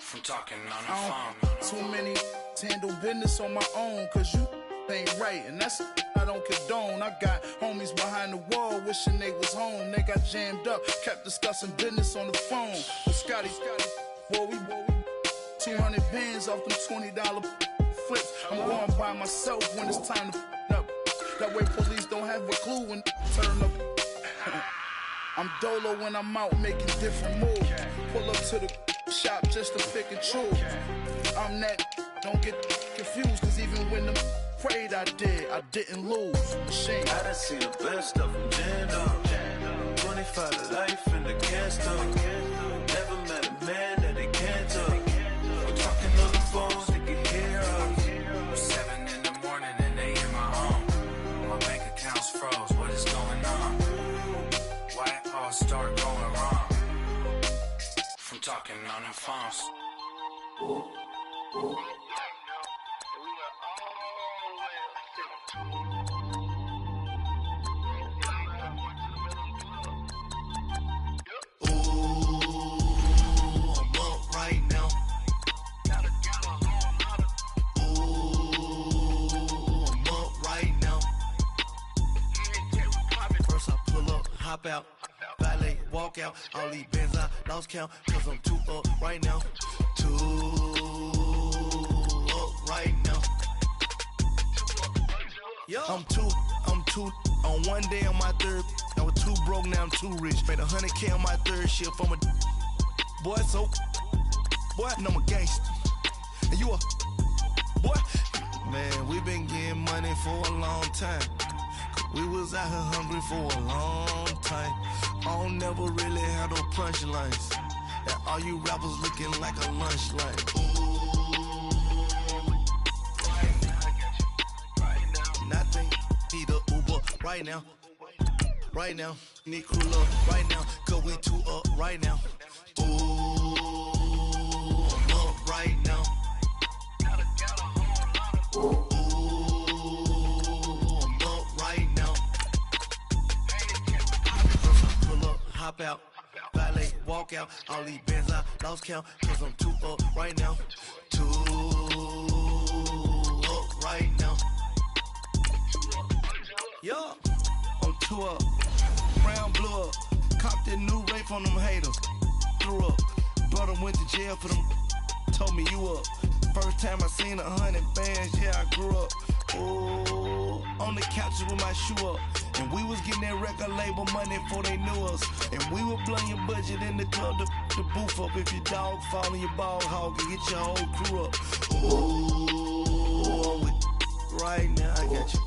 From talking on the phone. Too many to handle business on my own, cause you ain't right, and that's I don't condone. I got homies behind the wall wishing they was home. They got jammed up, kept discussing business on the phone. With Scotty, boy, we 200 bands off them $20 flips. I'm going by myself when it's time to up. That way police don't have a clue when turn up. I'm dolo when I'm out making different moves. Pull up to the shop just to pick and choose. I'm that, don't get confused, cause even when the prayed I didn't lose. Shame. I done seen the best of them jammed up. 25 to life and they can't stop. Never met a man that they can't talk. We're talking on the phones, they can hear us. 7 in the morning and they in my home. My bank account's froze, what is going on? Why it all start going wrong? From talking on the phones. Hop out, valet, walk out. All these bands I lost count, cause I'm too up right now. Too I'm two. On one day on my third, I was too broke, now I'm too rich. Made 100K on my third shift from a boy, so boy, and I'm a gangster. And you a boy? Man, we been getting money for a long time. We was out here hungry for a long time. I don't never really have no punchlines. And all you rappers looking like a lunch line. Nothing, need a Uber right now. Right now, need crew up right now. Cause we two up right now. Ooh, I'm up right now. Ooh, I'm up right now. Pull up, hop out, valet, walk out. All these bands I lost count. Cause I'm two up right now. Two up right now. Yeah, I'm two up. Brown blew up. Copped that new rape on them haters. Threw up. Brother went to jail for them. Told me you up. First time I seen 100 bands, yeah, I grew up. Ooh, on the couches with my shoe up. And we was getting that record label money before they knew us. And we were blowing your budget in the club to boof up. If your dog fall in your ball hog and get your whole crew up. Ooh, I'm with right now, I got you.